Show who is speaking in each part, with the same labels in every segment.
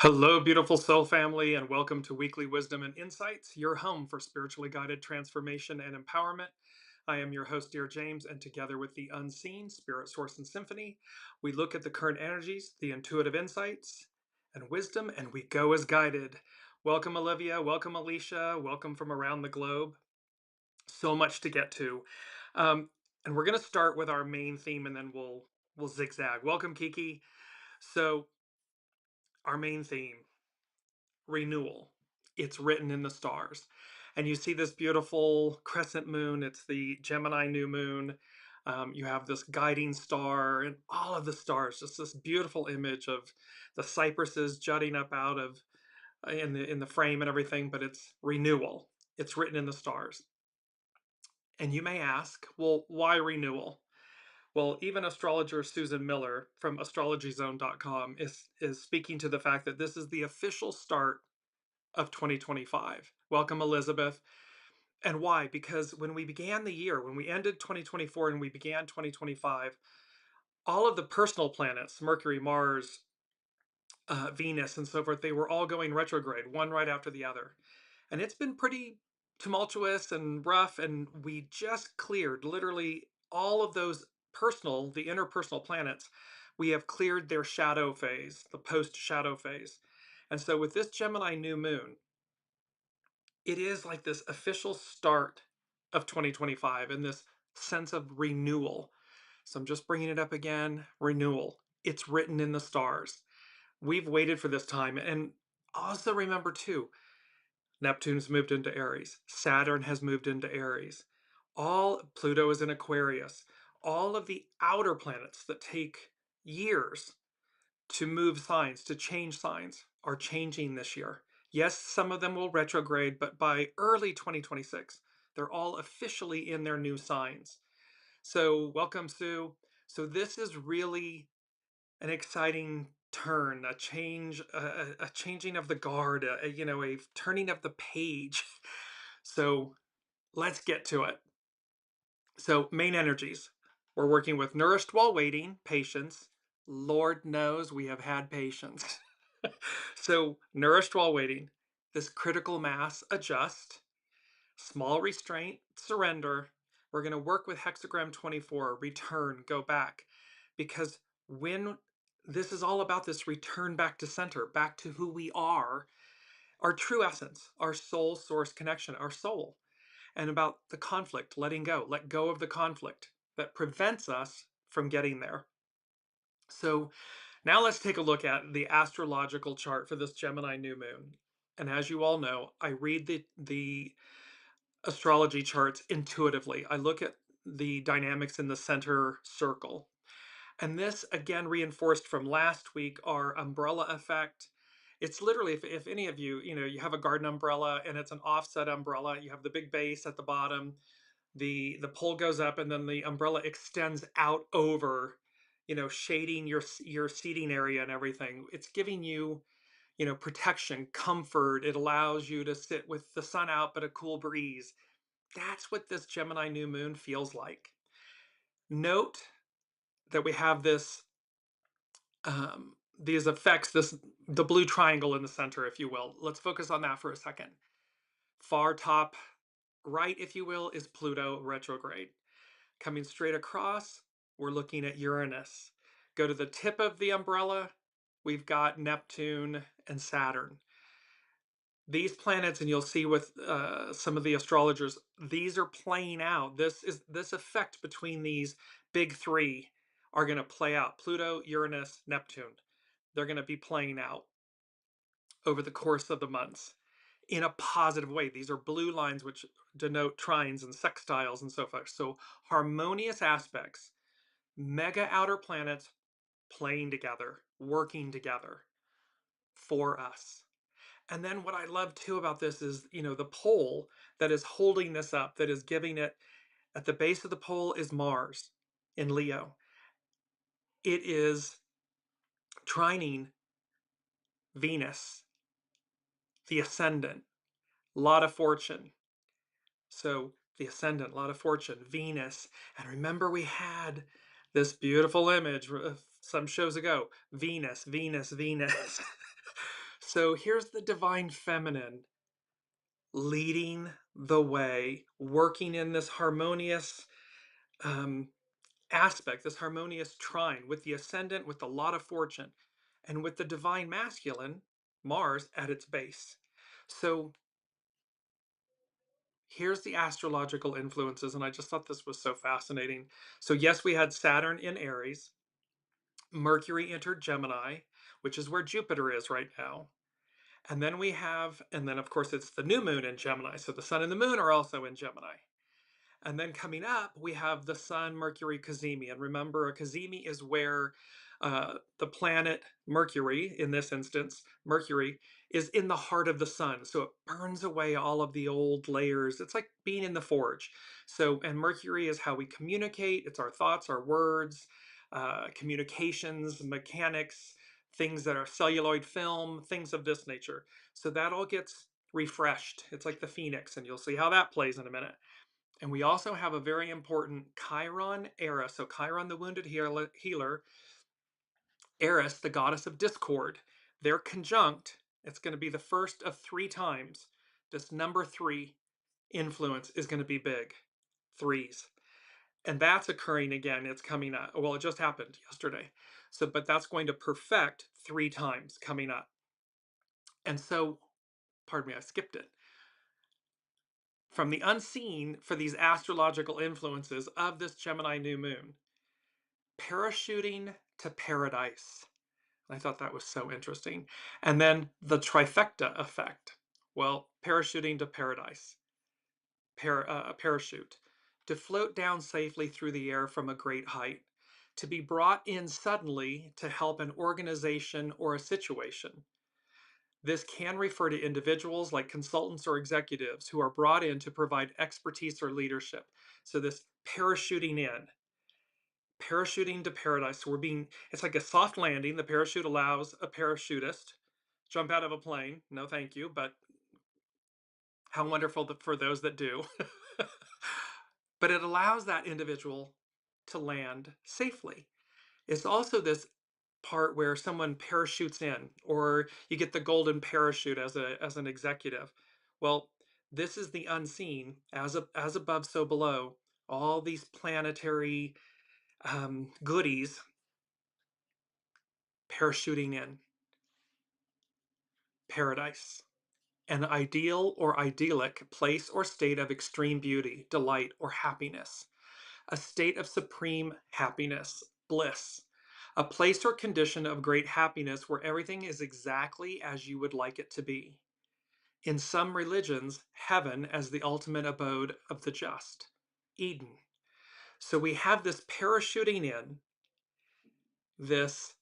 Speaker 1: Hello, beautiful soul family, and welcome to Weekly Wisdom and Insights, your home for spiritually guided transformation and empowerment. I am your host, Dearjames, and together with the unseen spirit source and symphony, we look at the current energies, the intuitive insights, and wisdom, and we go as guided. Welcome, Olivia. Welcome, Alicia. Welcome from around the globe. So much to get to. And we're going to start with our main theme, and then we'll zigzag. Welcome, Kiki. So, our main theme. Renewal. It's written in the stars. And you see this beautiful crescent moon. It's the Gemini new moon. You have this guiding star and all of the stars, just this beautiful image of the cypresses jutting up out of in the frame and everything, but it's renewal. It's written in the stars. And you may ask, well, why renewal? Well, even astrologer Susan Miller from astrologyzone.com is speaking to the fact that this is the official start of 2025. Welcome, Elizabeth. And why? Because when we began the year, when we ended 2024 and we began 2025, all of the personal planets, Mercury, Mars, Venus, and so forth, they were all going retrograde, one right after the other. And it's been pretty tumultuous and rough. And we just cleared literally all of those the interpersonal planets. We have cleared their shadow phase, the post shadow phase. And so with this Gemini new moon, it is like this official start of 2025 and this sense of renewal. So I'm just bringing it up again. Renewal. It's written in the stars. We've waited for this time. And also remember, too, Neptune's moved into Aries. Saturn has moved into Aries. Pluto is in Aquarius. All of the outer planets that take years to move signs, to change signs, are changing this year. Yes, some of them will retrograde, but by early 2026, they're all officially in their new signs. So, welcome, Sue. So, this is really an exciting turn, a change, a changing of the guard, a turning of the page. So, let's get to it. So, main energies. We're working with nourished while waiting, patience. Lord knows we have had patience. So, nourished while waiting, this critical mass adjust, small restraint, surrender. We're going to work with hexagram 24, return, go back. Because when this is all about this return back to center, back to who we are, our true essence, our soul source connection, our soul, and about the conflict, letting go, let go of the conflict that prevents us from getting there. So now let's take a look at the astrological chart for this Gemini new moon. And as you all know, I read the astrology charts intuitively. I look at the dynamics in the center circle. And this, again, reinforced from last week, our umbrella effect. It's literally, if any of you, you have a garden umbrella and it's an offset umbrella, you have the big base at the bottom, the pole goes up, and then the umbrella extends out over, shading your seating area and everything. It's giving you, protection, comfort. It allows you to sit with the sun out, but a cool breeze. That's what this Gemini new moon feels like. Note that we have these effects, the blue triangle in the center, if you will. Let's focus on that for a second. Far top right, if you will, is Pluto retrograde. Coming straight across, we're looking at Uranus. Go to the tip of the umbrella, we've got Neptune and Saturn. These planets, and you'll see with some of the astrologers, these are playing out. This effect between these big three are going to play out. Pluto, Uranus, Neptune. They're going to be playing out over the course of the months in a positive way. These are blue lines which denote trines and sextiles and so forth. So harmonious aspects, mega outer planets playing together, working together for us. And then what I love too about this is, the pole that is holding this up, that is giving it, at the base of the pole is Mars in Leo. It is trining Venus, the ascendant, lot of fortune. So the ascendant, lot of fortune, Venus. And remember, we had this beautiful image some shows ago, Venus, Venus, Venus. So here's the divine feminine leading the way, working in this harmonious um, aspect, this harmonious trine with the ascendant, with the lot of fortune, and with the divine masculine, Mars, at its base. So here's the astrological influences, and I just thought this was so fascinating. So, yes, we had Saturn in Aries, Mercury entered Gemini, which is where Jupiter is right now. And then of course, it's the new moon in Gemini. So the sun and the moon are also in Gemini. And then coming up, we have the Sun Mercury cazimi. And remember, a cazimi is where the planet Mercury, in this instance, Mercury, is in the heart of the sun. So it burns away all of the old layers. It's like being in the forge. So, and Mercury is how we communicate, it's our thoughts, our words, communications, mechanics, things that are celluloid film, things of this nature. So that all gets refreshed. It's like the phoenix, and you'll see how that plays in a minute. And we also have a very important CHIRON-ERIS. So Chiron, the wounded healer, Eris, the goddess of discord. They're conjunct. It's going to be the first of 3 times. This number 3 influence is going to be big. Threes. And that's occurring again. It's coming up. Well, it just happened yesterday. So, but that's going to perfect 3 times coming up. And so, pardon me, I skipped it. From the unseen for these astrological influences of this Gemini new moon, parachuting to paradise. I thought that was so interesting. And then the trifecta effect. Well, parachuting to paradise, parachute, to float down safely through the air from a great height, to be brought in suddenly to help an organization or a situation. This can refer to individuals like consultants or executives who are brought in to provide expertise or leadership. So this parachuting to paradise. So it's like a soft landing. The parachute allows a parachutist jump out of a plane. No, thank you, but how wonderful for those that do. But it allows that individual to land safely. It's also this part where someone parachutes in, or you get the golden parachute as an executive. Well, this is the unseen, as above, so below. All these planetary goodies parachuting in. Paradise. An ideal or idyllic place or state of extreme beauty, delight, or happiness. A state of supreme happiness, bliss. A place or condition of great happiness where everything is exactly as you would like it to be. In some religions, heaven as the ultimate abode of the just. Eden. So we have this parachuting in, this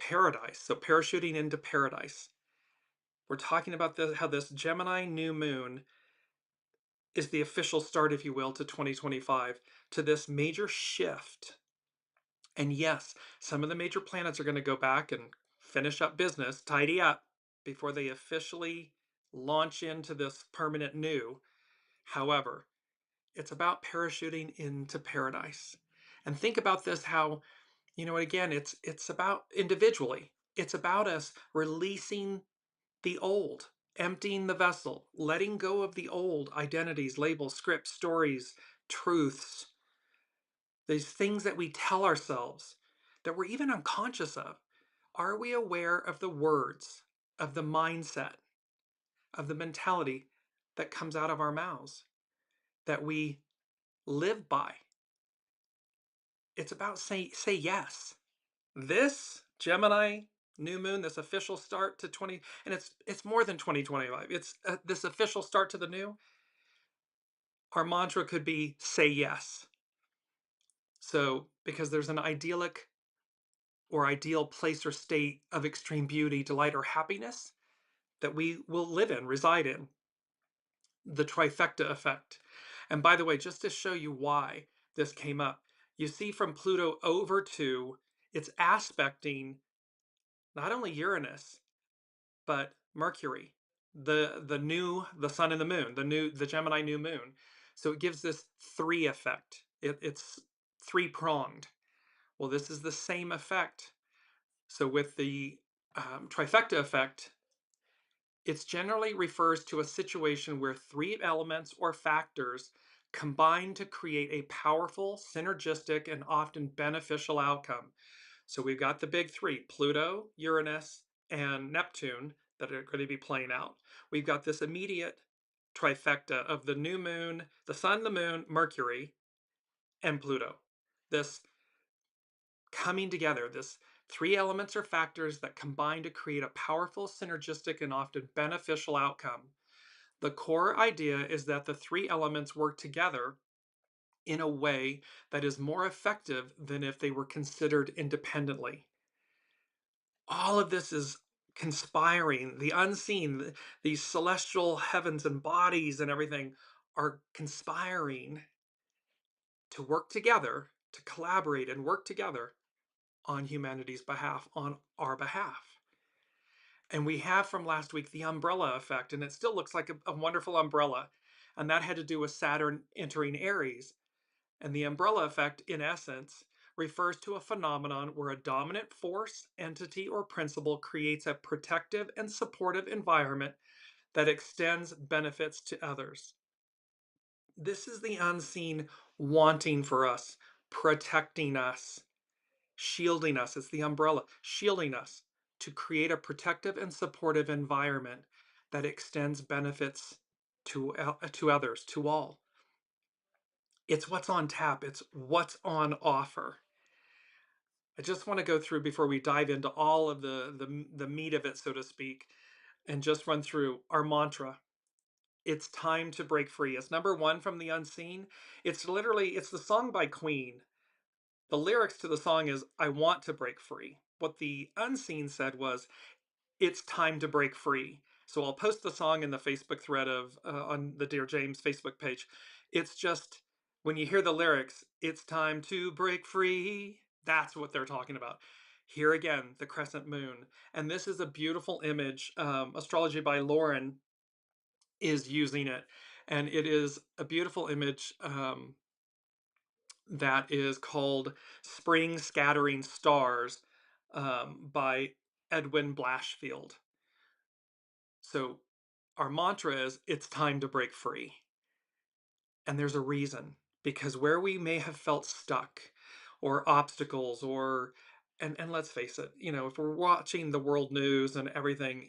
Speaker 1: paradise. So parachuting into paradise. We're talking about how this Gemini new moon is the official start, if you will, to 2025, to this major shift. And yes, some of the major planets are going to go back and finish up business, tidy up, before they officially launch into this permanent new. However, it's about parachuting into paradise. And think about this, how, again, it's about individually. It's about us releasing the old, emptying the vessel, letting go of the old identities, labels, scripts, stories, truths, these things that we tell ourselves that we're even unconscious of. Are we aware of the words, of the mindset, of the mentality that comes out of our mouths, that we live by? It's about say yes. This Gemini new moon, this official start to 20, and it's more than 2025. It's this official start to the new. Our mantra could be say yes. So, because there's an idyllic or ideal place or state of extreme beauty, delight, or happiness that we will live in, reside in. The trifecta effect. And by the way, just to show you why this came up, you see from Pluto over to, it's aspecting not only Uranus, but Mercury, the sun and the moon, the Gemini new moon. So it gives this 3 effect. It's 3-pronged. Well, this is the same effect. So with the trifecta effect, It generally refers to a situation where three elements or factors combine to create a powerful, synergistic, and often beneficial outcome. So we've got the big three, Pluto, Uranus, and Neptune, that are going to be playing out. We've got this immediate trifecta of the new moon, the sun, the moon, Mercury, and Pluto. This coming together, this three elements or factors that combine to create a powerful, synergistic, and often beneficial outcome. The core idea is that the three elements work together in a way that is more effective than if they were considered independently. All of this is conspiring, the unseen, these celestial heavens and bodies and everything are conspiring to work together, to collaborate and work together on humanity's behalf, on our behalf. And we have from last week the umbrella effect, and it still looks like a wonderful umbrella. And that had to do with Saturn entering Aries. And the umbrella effect, in essence, refers to a phenomenon where a dominant force, entity, or principle creates a protective and supportive environment that extends benefits to others. This is the unseen wanting for us, protecting us, shielding us. It's the umbrella, shielding us to create a protective and supportive environment that extends benefits to others, to all. It's what's on tap. It's what's on offer. I just want to go through before we dive into all of the meat of it, so to speak, and just run through our mantra. It's time to break free. It's number one from the unseen. It's the song by Queen. The lyrics to the song is, I want to break free. What the unseen said was, it's time to break free. So I'll post the song in the Facebook thread of on the Dearjames Facebook page. It's just when you hear the lyrics, it's time to break free. That's what they're talking about. Here again, the crescent moon. And this is a beautiful image. Astrology by Lauren is using it. And it is a beautiful image that is called Spring Scattering Stars by Edwin Blashfield. So our mantra is, it's time to break free. And there's a reason, because where we may have felt stuck or obstacles and let's face it, if we're watching the world news and everything,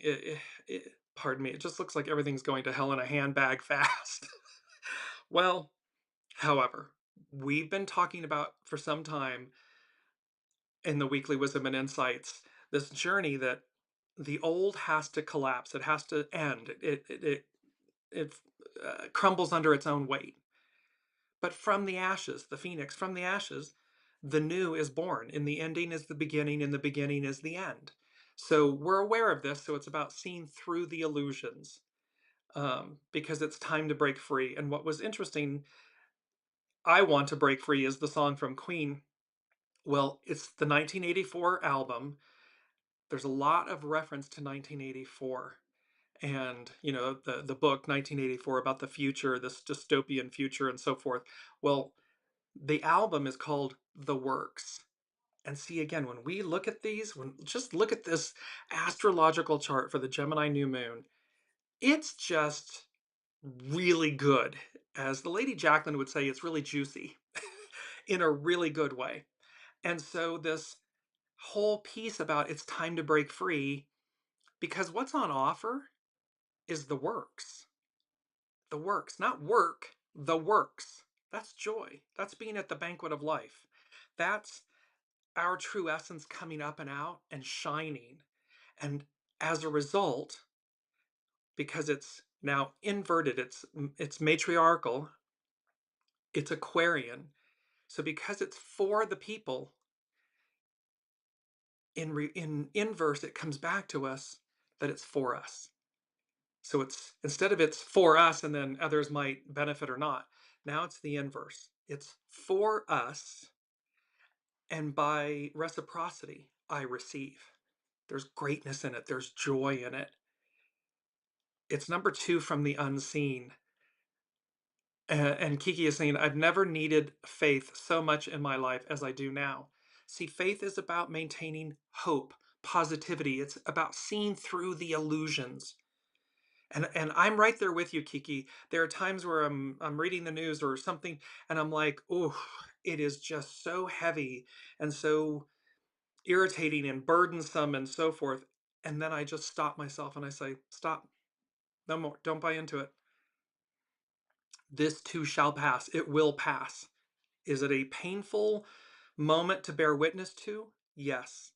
Speaker 1: pardon me, it just looks like everything's going to hell in a handbag fast. Well, however, we've been talking about for some time in the weekly wisdom and insights, this journey that the old has to collapse. It has to end. It crumbles under its own weight. But from the ashes, the phoenix, from the ashes, the new is born. In the ending is the beginning, and the beginning is the end. So we're aware of this. So it's about seeing through the illusions, because it's time to break free. And what was interesting, I Want to Break Free, is the song from Queen. Well, it's the 1984 album. There's a lot of reference to 1984. And the book 1984 about the future, this dystopian future and so forth. Well, the album is called The Works. And see, again, when we look at these, just look at this astrological chart for the Gemini new moon, it's just really good. As the Lady Jacqueline would say, it's really juicy in a really good way. And so this whole piece about it's time to break free, because what's on offer is the works. The works, not work, the works. That's joy. That's being at the banquet of life. That's our true essence coming up and out and shining. And as a result, because it's now inverted, it's matriarchal, it's Aquarian. So because it's for the people, in inverse, it comes back to us that it's for us. So it's, instead of it's for us and then others might benefit or not, now it's the inverse. It's for us, and by reciprocity, I receive. There's greatness in it. There's joy in it. It's number two from the unseen. And Kiki is saying, I've never needed faith so much in my life as I do now. See, faith is about maintaining hope, positivity. It's about seeing through the illusions. And I'm right there with you, Kiki. There are times where I'm reading the news or something, and I'm like, oh, it is just so heavy and so irritating and burdensome and so forth. And then I just stop myself and I say, stop, no more, don't buy into it. This too shall pass. It will pass. Is it a painful moment to bear witness to? Yes.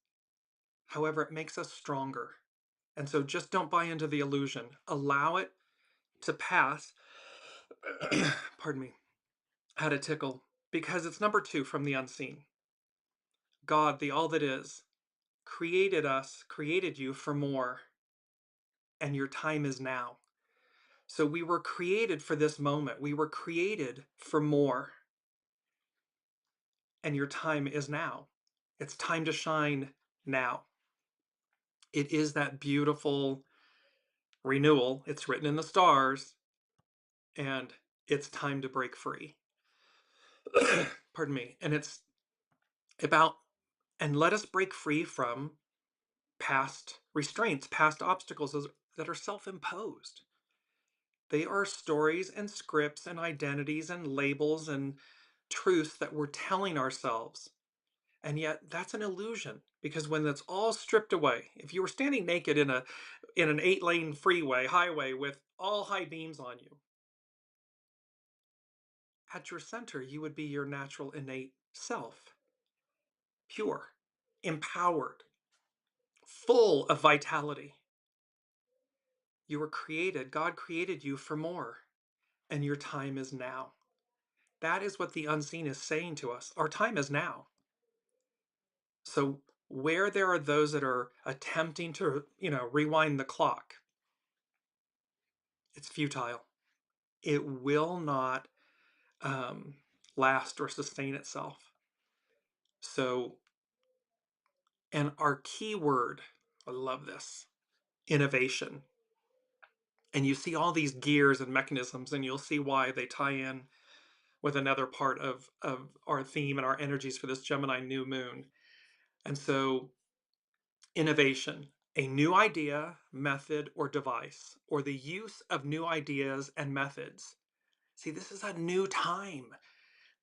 Speaker 1: However, it makes us stronger. And so just don't buy into the illusion. Allow it to pass. Pardon me. Had a tickle. Because it's number 2 from the unseen. God, the all that is, created us, created you for more. And your time is now. So we were created for this moment. We were created for more. And your time is now. It's time to shine now. It is that beautiful renewal. It's written in the stars, and it's time to break free. Pardon me. And it's about, and let us break free from past restraints, past obstacles that are self imposed. They are stories and scripts and identities and labels and truths that we're telling ourselves. And yet that's an illusion, because when that's all stripped away, if you were standing naked in an 8-lane freeway highway with all high beams on you, at your center you would be your natural innate self, pure, empowered, full of vitality. You were created, God created you for more, and your time is now. That is what the unseen is saying to us. Our time is now. So where there are those that are attempting to, rewind the clock, it's futile. It will not um, last or sustain itself. So, and our key word, I love this, innovation. And you see all these gears and mechanisms, and you'll see why they tie in with another part of our theme and our energies for this Gemini new moon. And so, innovation, a new idea, method, or device, or the use of new ideas and methods. See, this is a new time.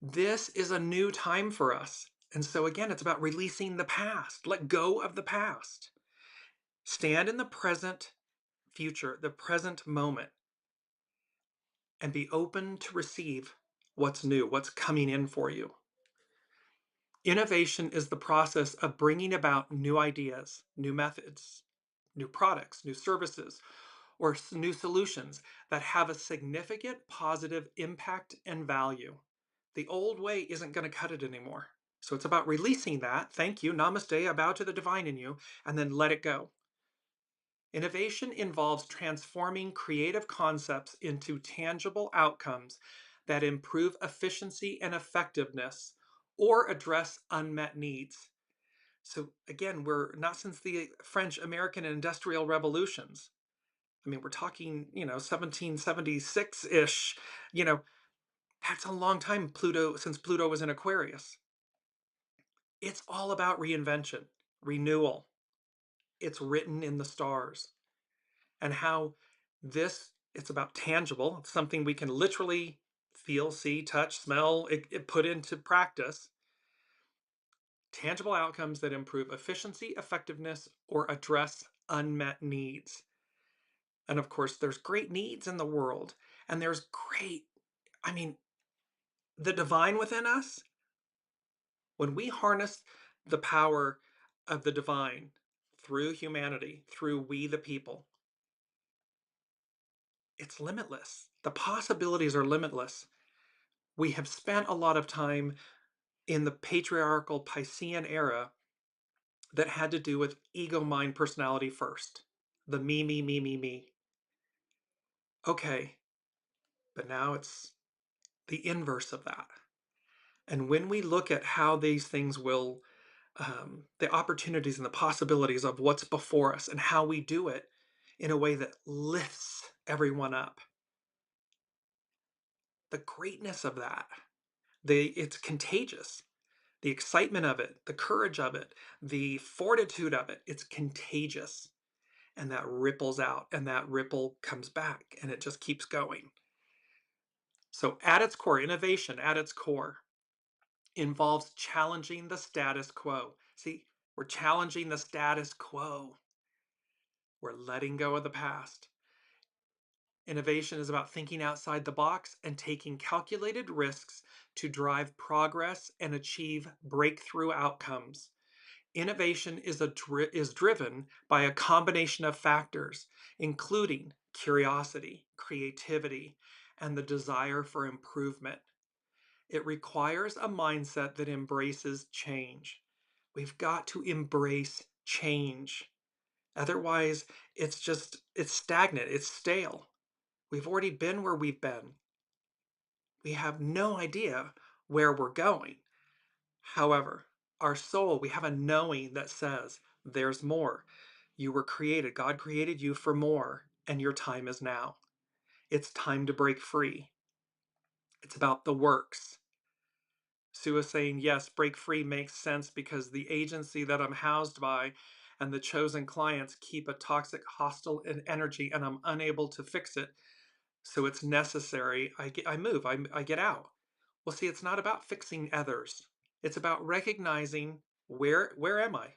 Speaker 1: This is a new time for us. And so, again, it's about releasing the past. Let go of the past. Stand in the present future, the present moment, and be open to receive what's new, what's coming in for you. Innovation is the process of bringing about new ideas, new methods, new products, new services, or new solutions that have a significant positive impact and value. The old way isn't going to cut it anymore. So it's about releasing that. Thank you. Namaste. I bow to the divine in you. And then let it go. Innovation involves transforming creative concepts into tangible outcomes that improve efficiency and effectiveness or address unmet needs. So again, we're not since the French American industrial revolutions. I mean, we're talking, 1776-ish, that's a long time since Pluto was in Aquarius. It's all about reinvention, renewal. It's written in the stars. And how it's about tangible. It's something we can literally feel, see, touch, smell, it put into practice. Tangible outcomes that improve efficiency, effectiveness, or address unmet needs. And of course, there's great needs in the world. And there's I mean, the divine within us, when we harness the power of the divine through humanity, through we the people, it's limitless. The possibilities are limitless. We have spent a lot of time in the patriarchal Piscean era that had to do with ego, mind, personality first. The me, me, me, me, me. Okay, but now it's the inverse of that. And when we look at how these things will, the opportunities and the possibilities of what's before us and how we do it in a way that lifts everyone up, the greatness of that, it's contagious. The excitement of it, the courage of it, the fortitude of it, it's contagious. and that ripples out, and that ripple comes back, and it just keeps going. So at its core, innovation at its core involves challenging the status quo. See, we're challenging the status quo. We're letting go of the past. Innovation is about thinking outside the box and taking calculated risks to drive progress and achieve breakthrough outcomes. Innovation is driven by a combination of factors, including curiosity, creativity, and the desire for improvement. It requires a mindset that embraces change. We've got to embrace change. Otherwise, it's stagnant, it's stale. We've already been where we've been. We have no idea where we're going. However, our soul, we have a knowing that says, there's more. You were created. God created you for more, and your time is now. It's time to break free. It's about the works. Sue is saying, yes, break free makes sense because the agency that I'm housed by and the chosen clients keep a toxic, hostile energy, and I'm unable to fix it. So it's necessary. I move, I get out. Well, see, it's not about fixing others. It's about recognizing where am I?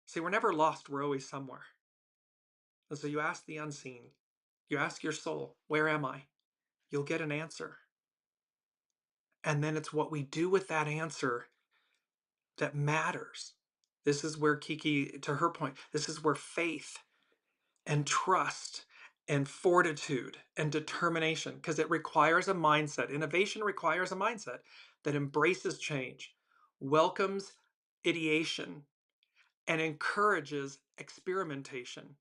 Speaker 1: See, we're never lost. We're always somewhere. And so you ask the unseen. You ask your soul, where am I? You'll get an answer. And then it's what we do with that answer that matters. This is where Kiki, to her point, this is where faith and trust and fortitude and determination, because it requires a mindset. Innovation requires a mindset that embraces change, welcomes ideation, and encourages experimentation.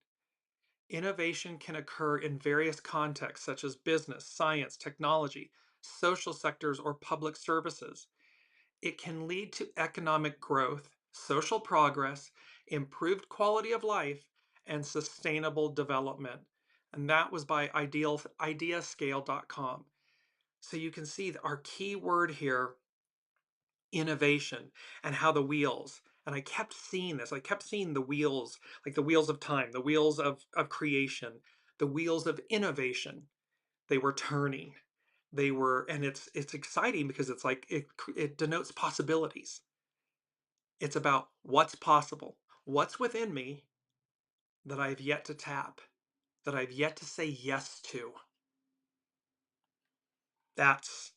Speaker 1: Innovation can occur in various contexts, such as business, science, technology, social sectors, or public services. It can lead to economic growth, social progress, improved quality of life, and sustainable development. And that was by ideascale.com. So you can see that our key word here, innovation, and how the wheels, and I kept seeing this, I kept seeing the wheels, like the wheels of time, the wheels of creation, the wheels of innovation. They were turning. They were, and it's exciting because it's like it denotes possibilities. It's about what's possible, what's within me that I've yet to tap, that I've yet to say yes to. That's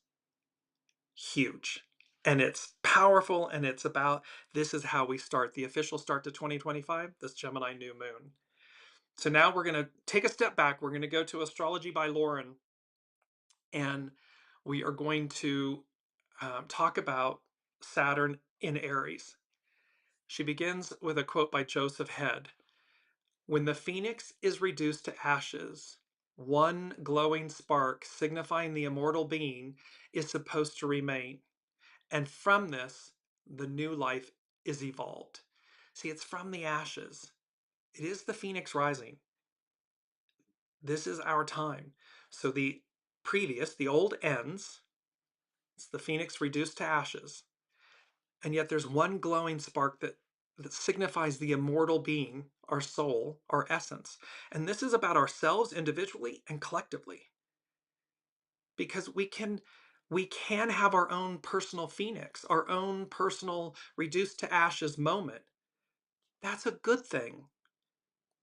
Speaker 1: huge. And it's powerful, and it's about this is how we start the official start to 2025, this Gemini new moon. So now we're going to take a step back. We're going to go to Astrology by Lauren, and we are going to talk about Saturn in Aries. She begins with a quote by Joseph Head. When the phoenix is reduced to ashes, one glowing spark signifying the immortal being is supposed to remain. And from this, the new life is evolved. See, it's from the ashes. It is the phoenix rising. This is our time. So the old ends. It's the phoenix reduced to ashes. And yet there's one glowing spark that signifies the immortal being, our soul, our essence. And this is about ourselves individually and collectively. Because we can have our own personal phoenix, our own personal reduced to ashes moment. That's a good thing.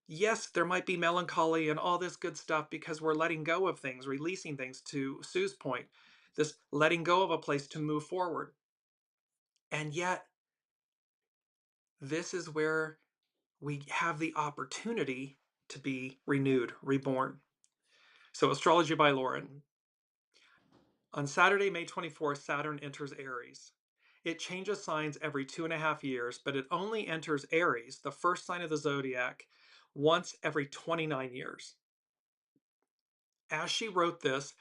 Speaker 1: Yes, there might be melancholy and all this good stuff because we're letting go of things, releasing things, to Sue's point, this letting go of a place to move forward. And yet, this is where we have the opportunity to be renewed, reborn. So, Astrology by Lauren. On Saturday, May 24th, Saturn enters Aries. It changes signs every 2.5 years, but it only enters Aries, the first sign of the zodiac, once every 29 years. As she wrote this,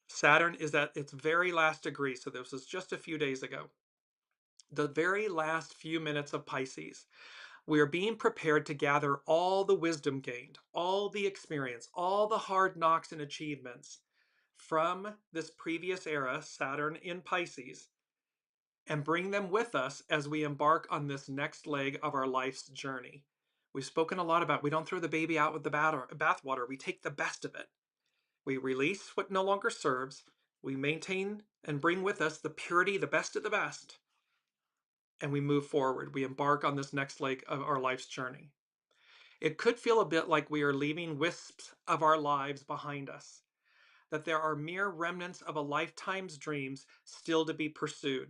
Speaker 1: Saturn is at its very last degree, so this was just a few days ago. The very last few minutes of Pisces. We are being prepared to gather all the wisdom gained, all the experience, all the hard knocks and achievements from this previous era, Saturn in Pisces, and bring them with us as we embark on this next leg of our life's journey. We've spoken a lot about we don't throw the baby out with the bathwater. We take the best of it. We release what no longer serves. We maintain and bring with us the purity, the best of the best, and we move forward. We embark on this next leg of our life's journey. It could feel a bit like we are leaving wisps of our lives behind us, that there are mere remnants of a lifetime's dreams still to be pursued.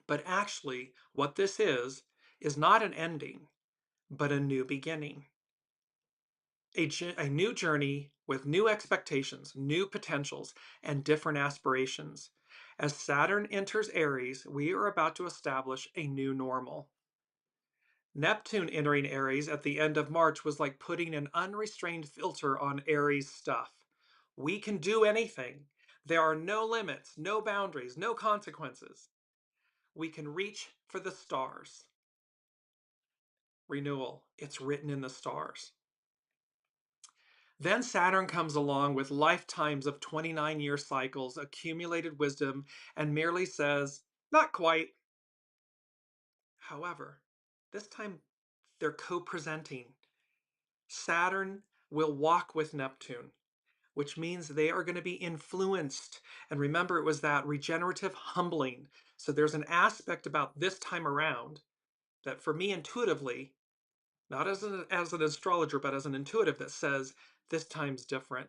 Speaker 1: But actually, what this is not an ending, but a new beginning. A new journey with new expectations, new potentials, and different aspirations. As Saturn enters Aries, we are about to establish a new normal. Neptune entering Aries at the end of March was like putting an unrestrained filter on Aries stuff. We can do anything. There are no limits, no boundaries, no consequences. We can reach for the stars. Renewal, it's written in the stars. Then Saturn comes along with lifetimes of 29-year cycles, accumulated wisdom, and merely says, not quite. However, this time they're co-presenting. Saturn will walk with Neptune, which means they are going to be influenced. And remember, it was that regenerative humbling. So there's an aspect about this time around that for me intuitively, not as an astrologer, but as an intuitive that says this time's different.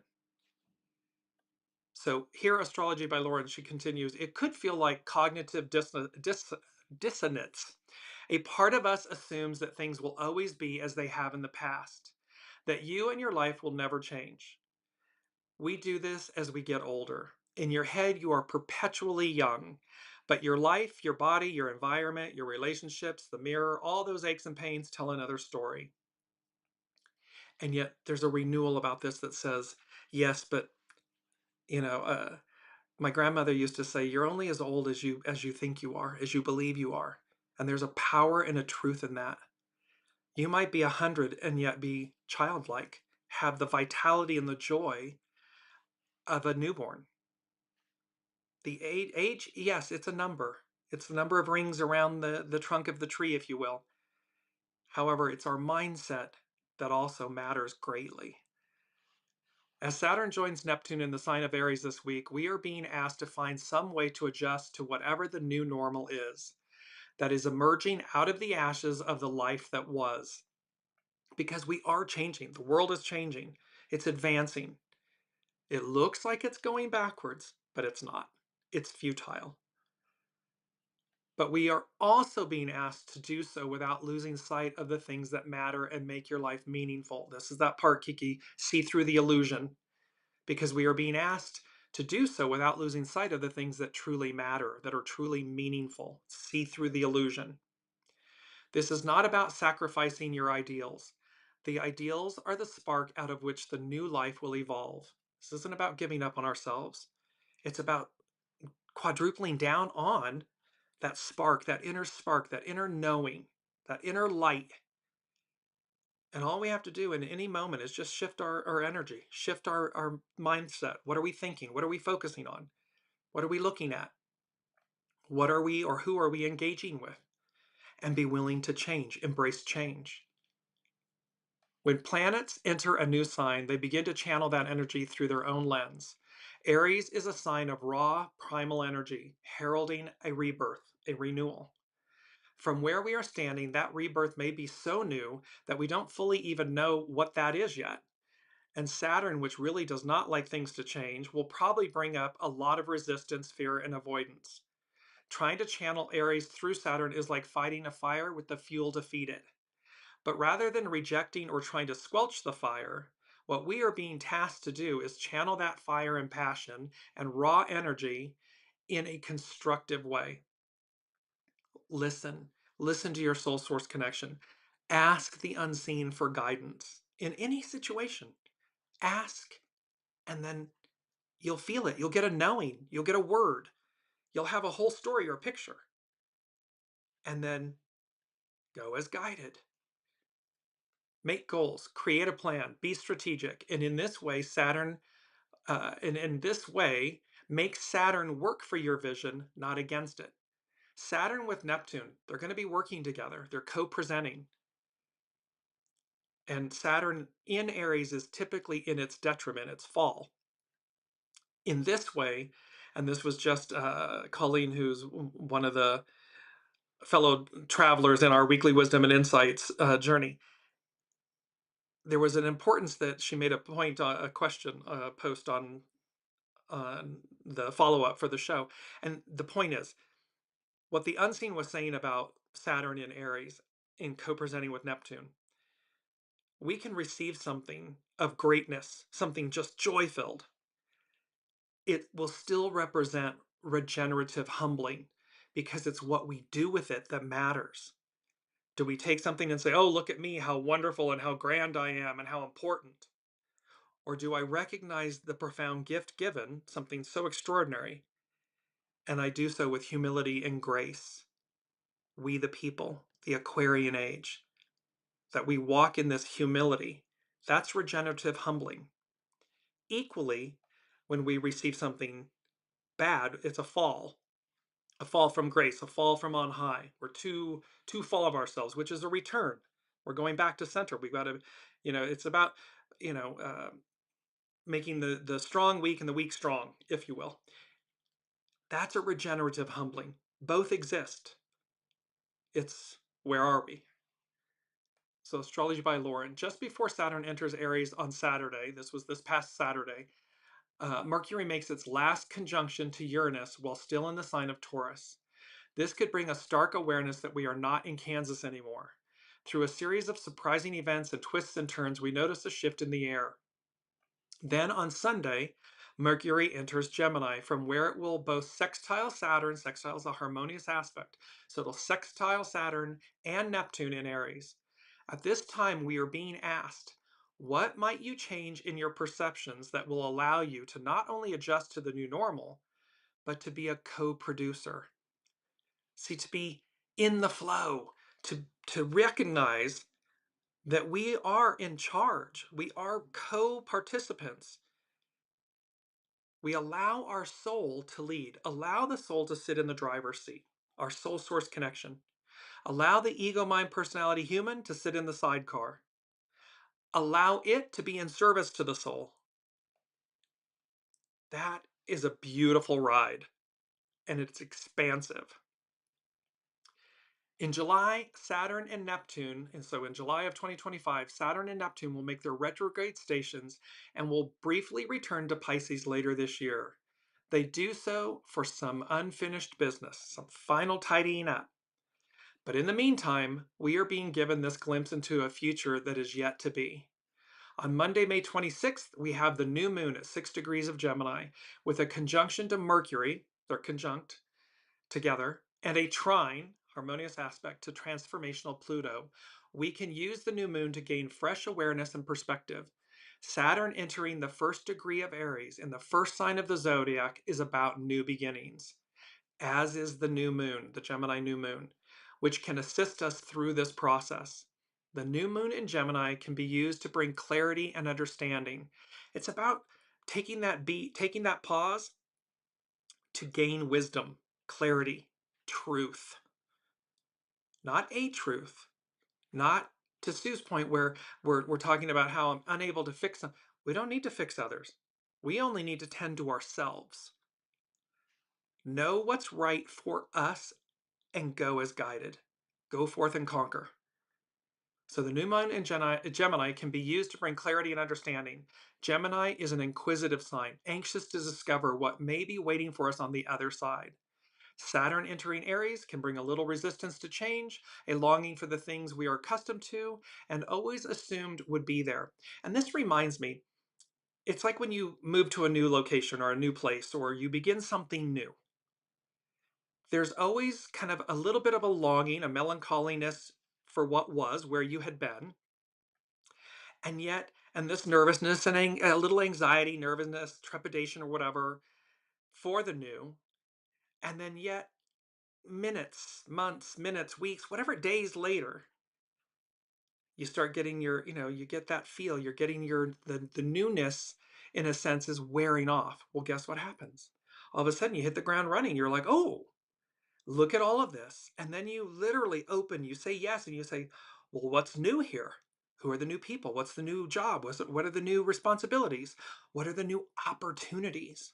Speaker 1: So here, Astrology by Lauren, she continues, it could feel like cognitive dissonance. A part of us assumes that things will always be as they have in the past, that you and your life will never change. We do this as we get older. In your head, you are perpetually young, but your life, your body, your environment, your relationships, the mirror, all those aches and pains tell another story. And yet there's a renewal about this that says, yes, but you know, my grandmother used to say, you're only as old as you think you are, as you believe you are. And there's a power and a truth in that. You might be 100 and yet be childlike, have the vitality and the joy of a newborn. The age, yes, it's a number. It's the number of rings around the trunk of the tree, if you will. However, it's our mindset that also matters greatly. As Saturn joins Neptune in the sign of Aries this week, we are being asked to find some way to adjust to whatever the new normal is that is emerging out of the ashes of the life that was. Because we are changing. The world is changing. It's advancing. It looks like it's going backwards, but it's not. It's futile. But we are also being asked to do so without losing sight of the things that matter and make your life meaningful. This is that part, Kiki, see through the illusion. Because we are being asked to do so without losing sight of the things that truly matter, that are truly meaningful. See through the illusion. This is not about sacrificing your ideals. The ideals are the spark out of which the new life will evolve. This isn't about giving up on ourselves. It's about quadrupling down on that spark, that inner knowing, that inner light. And all we have to do in any moment is just shift our energy, shift our mindset. What are we thinking? What are we focusing on? What are we looking at? What are we or who are we engaging with? And be willing to change, embrace change. When planets enter a new sign, they begin to channel that energy through their own lens. Aries is a sign of raw, primal energy, heralding a rebirth, a renewal. From where we are standing, that rebirth may be so new that we don't fully even know what that is yet. And Saturn, which really does not like things to change, will probably bring up a lot of resistance, fear, and avoidance. Trying to channel Aries through Saturn is like fighting a fire with the fuel to feed it. But rather than rejecting or trying to squelch the fire, what we are being tasked to do is channel that fire and passion and raw energy in a constructive way. Listen. Listen to your soul source connection. Ask the unseen for guidance in any situation. Ask, and then you'll feel it. You'll get a knowing. You'll get a word. You'll have a whole story or a picture. And then go as guided. Make goals, create a plan, be strategic. And in this way, make Saturn work for your vision, not against it. Saturn with Neptune, they're going to be working together. They're co-presenting. And Saturn in Aries is typically in its detriment, its fall. In this way, and this was just Colleen, who's one of the fellow travelers in our weekly wisdom and insights journey, there was an importance that she made a point, a question, post on the follow up for the show. And the point is, what the unseen was saying about Saturn in Aries in co presenting with Neptune, we can receive something of greatness, something just joy filled. It will still represent regenerative humbling because it's what we do with it that matters. Do we take something and say, oh, look at me, how wonderful and how grand I am and how important? Or do I recognize the profound gift given, something so extraordinary, and I do so with humility and grace? We, the people, the Aquarian age, that we walk in this humility, that's regenerative humbling. Equally, when we receive something bad, it's a fall from grace, a fall from on high. We're too full of ourselves, which is a return. We're going back to center. We've got to, it's about, you know, uh, making the strong weak and the weak strong, if you will. That's a regenerative humbling. Both exist. It's where are we? So, Astrology by Lauren. Just before Saturn enters Aries on Saturday, this was this past Saturday, Mercury makes its last conjunction to Uranus while still in the sign of Taurus. This could bring a stark awareness that we are not in Kansas anymore. Through a series of surprising events and twists and turns, we notice a shift in the air. Then on Sunday, Mercury enters Gemini, from where it will both sextile Saturn, sextile is a harmonious aspect, so it'll sextile Saturn and Neptune in Aries. At this time, we are being asked, what might you change in your perceptions that will allow you to not only adjust to the new normal, but to be a co-producer? See, to be in the flow, to recognize that we are in charge, we are co-participants. We allow our soul to lead, allow the soul to sit in the driver's seat, our soul source connection. Allow the ego, mind, personality, human to sit in the sidecar. Allow it to be in service to the soul. That is a beautiful ride, and it's expansive. In July, Saturn and Neptune, and so in July of 2025, Saturn and Neptune will make their retrograde stations and will briefly return to Pisces later this year. They do so for some unfinished business, some final tidying up. But in the meantime, we are being given this glimpse into a future that is yet to be. On Monday, May 26th, we have the new moon at 6 degrees of Gemini with a conjunction to Mercury, they're conjunct together, and a trine, harmonious aspect, to transformational Pluto. We can use the new moon to gain fresh awareness and perspective. Saturn entering the first degree of Aries in the first sign of the zodiac is about new beginnings, as is the new moon, the Gemini new moon, which can assist us through this process. The new moon in Gemini can be used to bring clarity and understanding. It's about taking that beat, taking that pause to gain wisdom, clarity, truth. Not a truth, not to Sue's point where we're talking about how I'm unable to fix them. We don't need to fix others. We only need to tend to ourselves. Know what's right for us and go as guided. Go forth and conquer. So the new moon in Gemini can be used to bring clarity and understanding. Gemini is an inquisitive sign, anxious to discover what may be waiting for us on the other side. Saturn entering Aries can bring a little resistance to change, a longing for the things we are accustomed to and always assumed would be there. And this reminds me, it's like when you move to a new location or a new place or you begin something new. There's always kind of a little bit of a longing, a melancholiness for what was, where you had been. And yet, and this nervousness and a little anxiety, nervousness, trepidation, or whatever for the new. And then yet, minutes, months, minutes, weeks, whatever days later, you start getting you get that feel, you're getting the newness in a sense is wearing off. Well, guess what happens? All of a sudden you hit the ground running. You're like, oh, look at all of this. And then you literally open, you say yes, and you say, well, what's new here? Who are the new people? What's the new job? What are the new responsibilities? What are the new opportunities?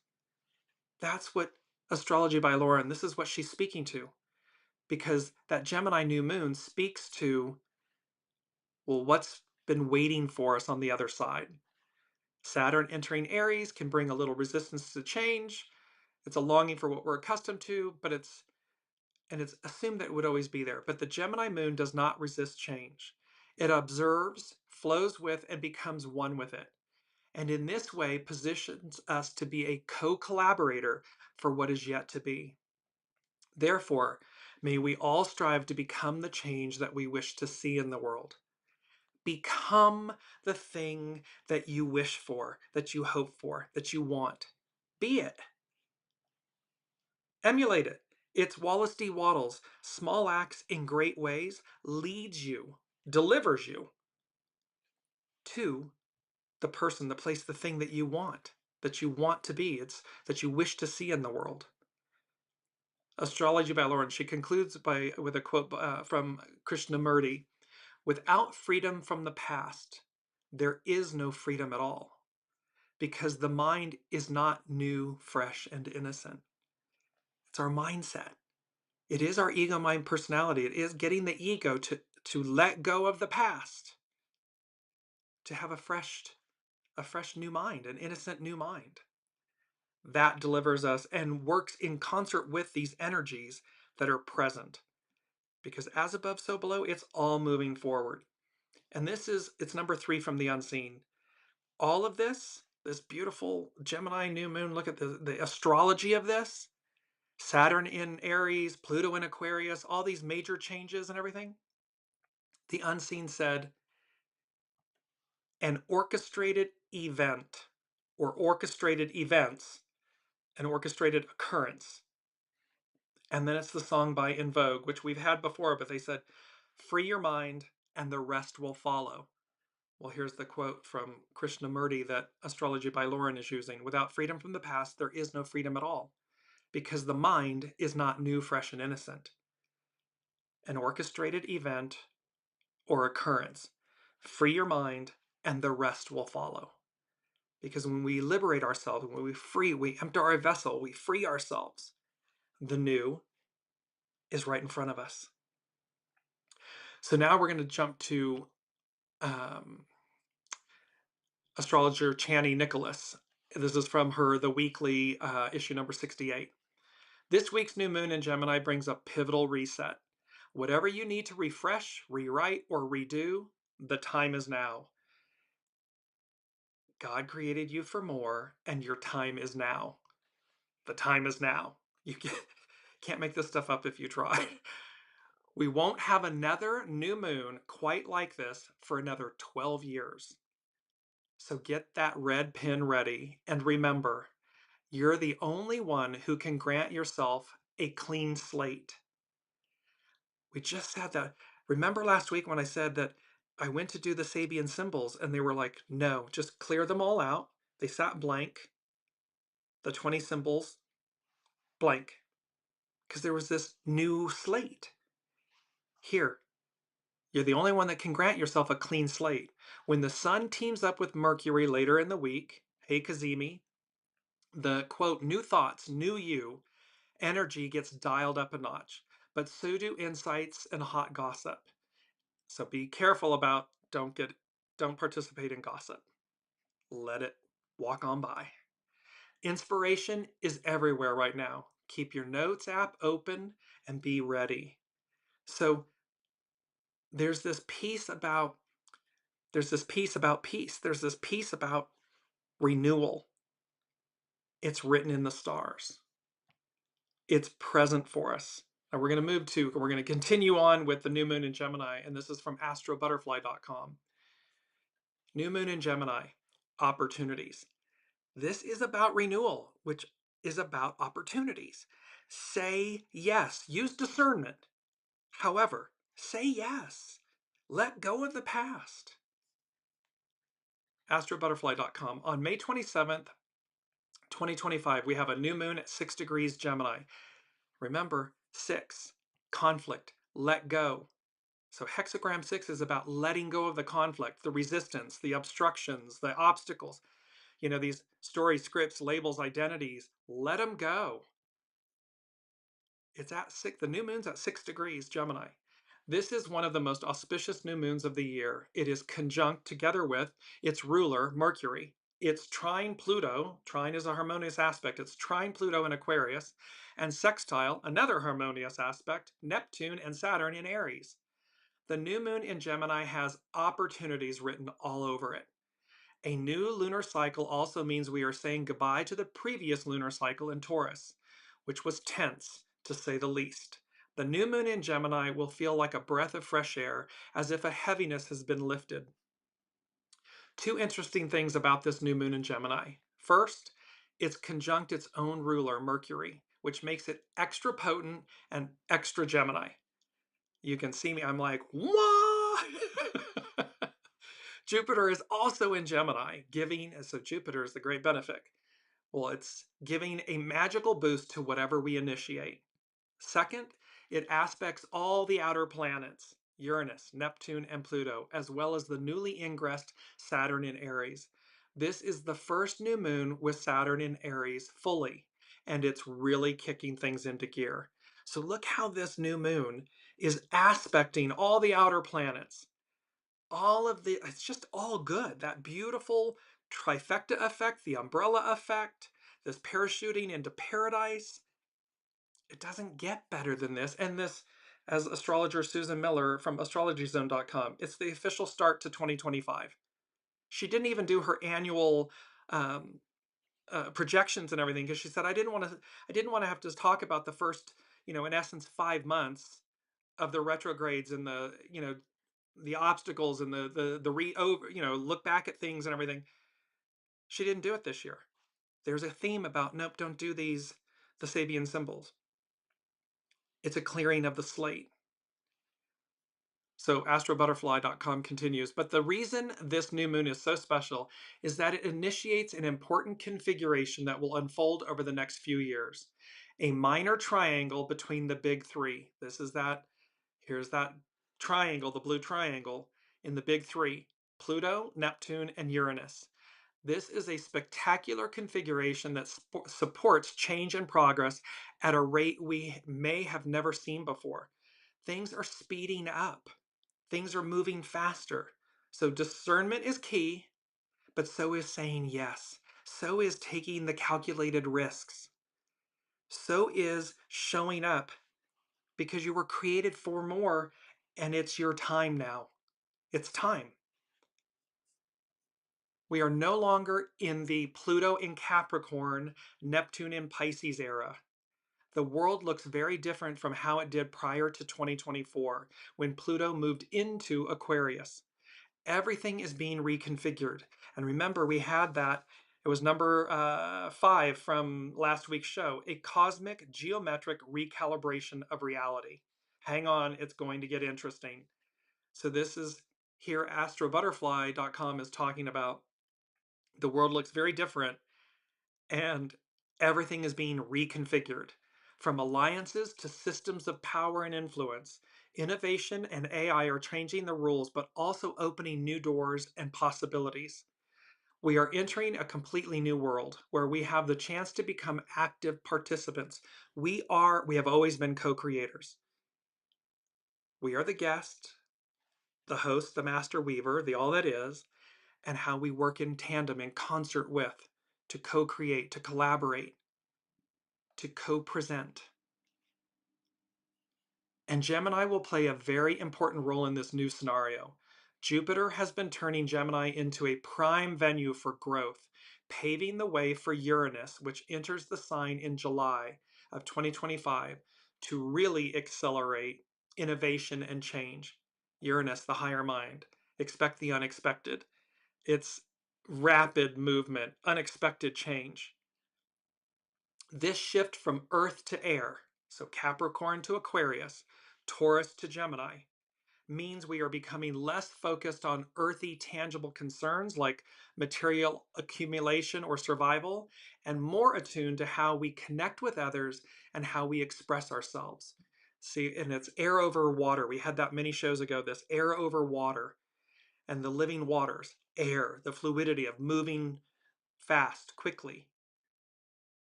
Speaker 1: That's what Astrology by Lauren, this is what she's speaking to, because that Gemini new moon speaks to, well, what's been waiting for us on the other side. Saturn entering Aries can bring a little resistance to change. It's a longing for what we're accustomed to, but it's assumed that it would always be there. But the Gemini moon does not resist change. It observes, flows with, and becomes one with it. And in this way positions us to be a co-collaborator for what is yet to be. Therefore, may we all strive to become the change that we wish to see in the world. Become the thing that you wish for, that you hope for, that you want. Be it. Emulate it. It's Wallace D. Wattles. Small acts in great ways leads you, delivers you to the person, the place, the thing that you want to be. It's that you wish to see in the world. Astrology by Lauren. She concludes with a quote from Krishnamurti. Without freedom from the past, there is no freedom at all, because the mind is not new, fresh, and innocent. It's our mindset. It is our ego mind personality. It is getting the ego to let go of the past, to have a fresh new mind, an innocent new mind. That delivers us and works in concert with these energies that are present. Because as above, so below, it's all moving forward. And it's number 3 from the unseen. All of this beautiful Gemini new moon, look at the astrology of this. Saturn in Aries, Pluto in Aquarius, all these major changes and everything. The unseen said, an orchestrated event or orchestrated events, an orchestrated occurrence. And then it's the song by In Vogue, which we've had before, but they said, free your mind and the rest will follow. Well, here's the quote from Krishnamurti that Astrology by Lauren is using. Without freedom from the past, there is no freedom at all, because the mind is not new, fresh, and innocent. An orchestrated event or occurrence. Free your mind and the rest will follow. Because when we liberate ourselves, when we empty our vessel, we free ourselves, the new is right in front of us. So now we're going to jump to astrologer Chani Nicholas. This is from her The Weekly, issue number 68. This week's new moon in Gemini brings a pivotal reset. Whatever you need to refresh, rewrite, or redo, the time is now. God created you for more, and your time is now. The time is now. You can't make this stuff up if you try. We won't have another new moon quite like this for another 12 years. So get that red pen ready, and remember, you're the only one who can grant yourself a clean slate. We just had that. Remember last week when I said that I went to do the Sabian symbols and they were like, no, just clear them all out. They sat blank, the 20 symbols blank, because there was this new slate. Here, you're the only one that can grant yourself a clean slate. When the sun teams up with Mercury later in the week, hey Kazemi, the quote, new thoughts, new you, energy gets dialed up a notch, but so do insights and hot gossip. So be careful about, don't participate in gossip. Let it walk on by. Inspiration is everywhere right now. Keep your notes app open and be ready. So there's this piece about peace. There's this piece about renewal. It's written in the stars. It's present for us. And we're going to continue on with the new moon in Gemini, and this is from astrobutterfly.com. New moon in Gemini, opportunities. This is about renewal, which is about opportunities. Say yes. Use discernment. However, say yes. Let go of the past. astrobutterfly.com. On May 27th, 2025, we have a new moon at 6 degrees Gemini. Remember, 6, conflict, let go. So hexagram 6 is about letting go of the conflict, the resistance, the obstructions, the obstacles. These stories, scripts, labels, identities, let them go. It's at 6, the new moon's at 6 degrees Gemini. This is one of the most auspicious new moons of the year. It is conjunct together with its ruler, Mercury. It's trine Pluto. Trine is a harmonious aspect. It's trine Pluto in Aquarius, and sextile, another harmonious aspect, Neptune and Saturn in Aries. The new moon in Gemini has opportunities written all over it. A new lunar cycle also means we are saying goodbye to the previous lunar cycle in Taurus, which was tense, to say the least. The new moon in Gemini will feel like a breath of fresh air, as if a heaviness has been lifted. Two interesting things about this new moon in Gemini. First, it's conjunct its own ruler, Mercury, which makes it extra potent and extra Gemini. You can see me, I'm like, what? Jupiter is also in Gemini, giving, so Jupiter is the great benefic. Well, it's giving a magical boost to whatever we initiate. Second, it aspects all the outer planets, Uranus, Neptune, and Pluto, as well as the newly ingressed Saturn in Aries. This is the first new moon with Saturn in Aries fully, and it's really kicking things into gear. So look how this new moon is aspecting all the outer planets. It's just all good. That beautiful trifecta effect, the umbrella effect, this parachuting into paradise. It doesn't get better than this. And this, as astrologer Susan Miller from astrologyzone.com, it's the official start to 2025. She didn't even do her annual um, projections and everything because she said I didn't want to have to talk about the first, in essence, 5 months of the retrogrades and the obstacles and look back at things and everything. She didn't do it this year. There's a theme about nope, don't do the Sabian symbols. It's a clearing of the slate. So astrobutterfly.com continues, but the reason this new moon is so special is that it initiates an important configuration that will unfold over the next few years. A minor triangle between the big three. Here's that triangle, the blue triangle in the big three, Pluto, Neptune, and Uranus. This is a spectacular configuration that supports change and progress at a rate we may have never seen before. Things are speeding up. Things are moving faster. So discernment is key, but so is saying yes. So is taking the calculated risks. So is showing up because you were created for more and it's your time now. It's time. We are no longer in the Pluto in Capricorn, Neptune in Pisces era. The world looks very different from how it did prior to 2024 when Pluto moved into Aquarius. Everything is being reconfigured. And remember, we had that. It was number 5 from last week's show, a cosmic geometric recalibration of reality. Hang on, it's going to get interesting. So this is here astrobutterfly.com is talking about the world looks very different and everything is being reconfigured. From alliances to systems of power and influence, innovation and AI are changing the rules, but also opening new doors and possibilities. We are entering a completely new world where we have the chance to become active participants. We have always been co-creators. We are the guest, the host, the master weaver, the all that is, and how we work in tandem, in concert with, to co-create, to collaborate, to co-present. And Gemini will play a very important role in this new scenario. Jupiter has been turning Gemini into a prime venue for growth, paving the way for Uranus, which enters the sign in July of 2025, to really accelerate innovation and change. Uranus, the higher mind. Expect the unexpected. It's rapid movement, unexpected change. This shift from Earth to air, so Capricorn to Aquarius, Taurus to Gemini, means we are becoming less focused on earthy, tangible concerns like material accumulation or survival, and more attuned to how we connect with others and how we express ourselves. See, and it's air over water. We had that many shows ago, this air over water and the living waters, air, the fluidity of moving fast, quickly,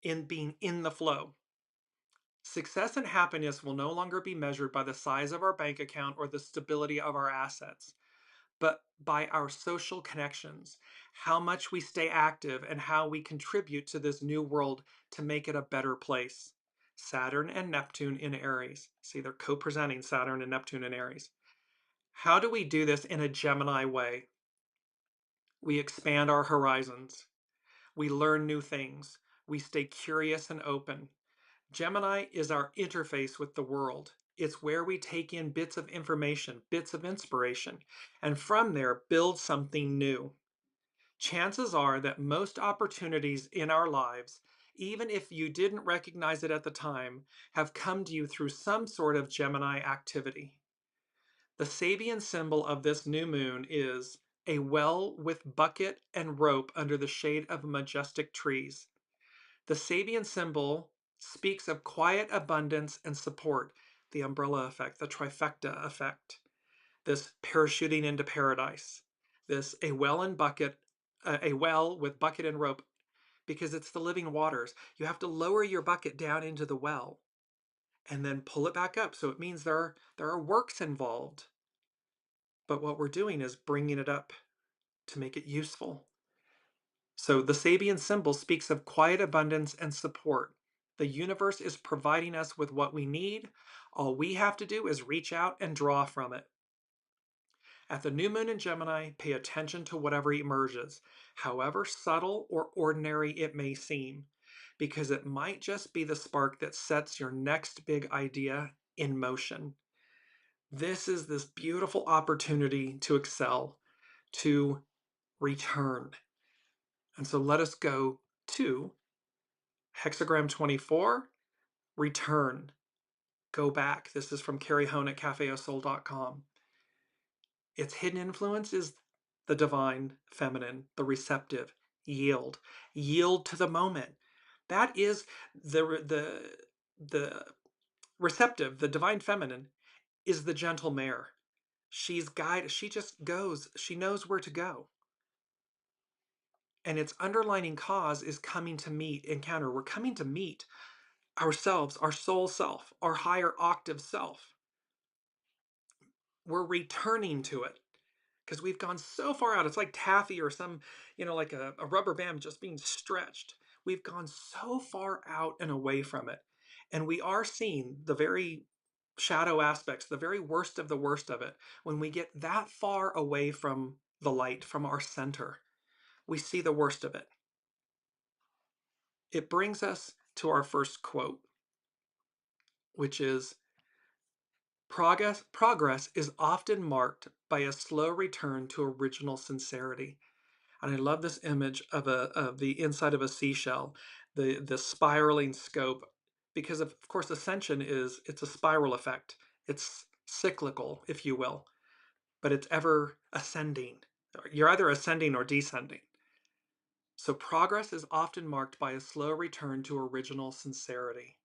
Speaker 1: in being in the flow. Success and happiness will no longer be measured by the size of our bank account or the stability of our assets, but by our social connections, how much we stay active, and how we contribute to this new world to make it a better place. Saturn and Neptune in Aries. See, they're co presenting Saturn and Neptune in Aries. How do we do this in a Gemini way? We expand our horizons. We learn new things. We stay curious and open. Gemini is our interface with the world. It's where we take in bits of information, bits of inspiration, and from there build something new. Chances are that most opportunities in our lives, even if you didn't recognize it at the time, have come to you through some sort of Gemini activity. The Sabian symbol of this new moon is a well with bucket and rope under the shade of majestic trees. The Sabian symbol speaks of quiet abundance and support, the umbrella effect, the trifecta effect, this parachuting into paradise, this a well with bucket and rope, because it's the living waters. You have to lower your bucket down into the well and then pull it back up. So it means there are works involved. But what we're doing is bringing it up to make it useful. So the Sabian symbol speaks of quiet abundance and support. The universe is providing us with what we need. All we have to do is reach out and draw from it. At the new moon in Gemini, pay attention to whatever emerges, however subtle or ordinary it may seem, because it might just be the spark that sets your next big idea in motion. This is this beautiful opportunity to excel, to return. And so let us go to hexagram 24, return, go back. This is from Carrie Hone at cafeosoul.com. Its hidden influence is the divine feminine, the receptive, yield. Yield to the moment. That is the receptive, the divine feminine is the gentle mare. She's guided, she just goes, she knows where to go. And its underlining cause is coming to meet, encounter. We're coming to meet ourselves, our soul self, our higher octave self. We're returning to it because we've gone so far out. It's like taffy or some, like a rubber band just being stretched. We've gone so far out and away from it. And we are seeing the very shadow aspects, the very worst of the worst of it. When we get that far away from the light, from our center, we see the worst of it. It brings us to our first quote, which is, Progress is often marked by a slow return to original sincerity. And I love this image of the inside of a seashell, the spiraling scope, because of course ascension it's a spiral effect. It's cyclical, if you will, but it's ever ascending. You're either ascending or descending. So progress is often marked by a slow return to original sincerity.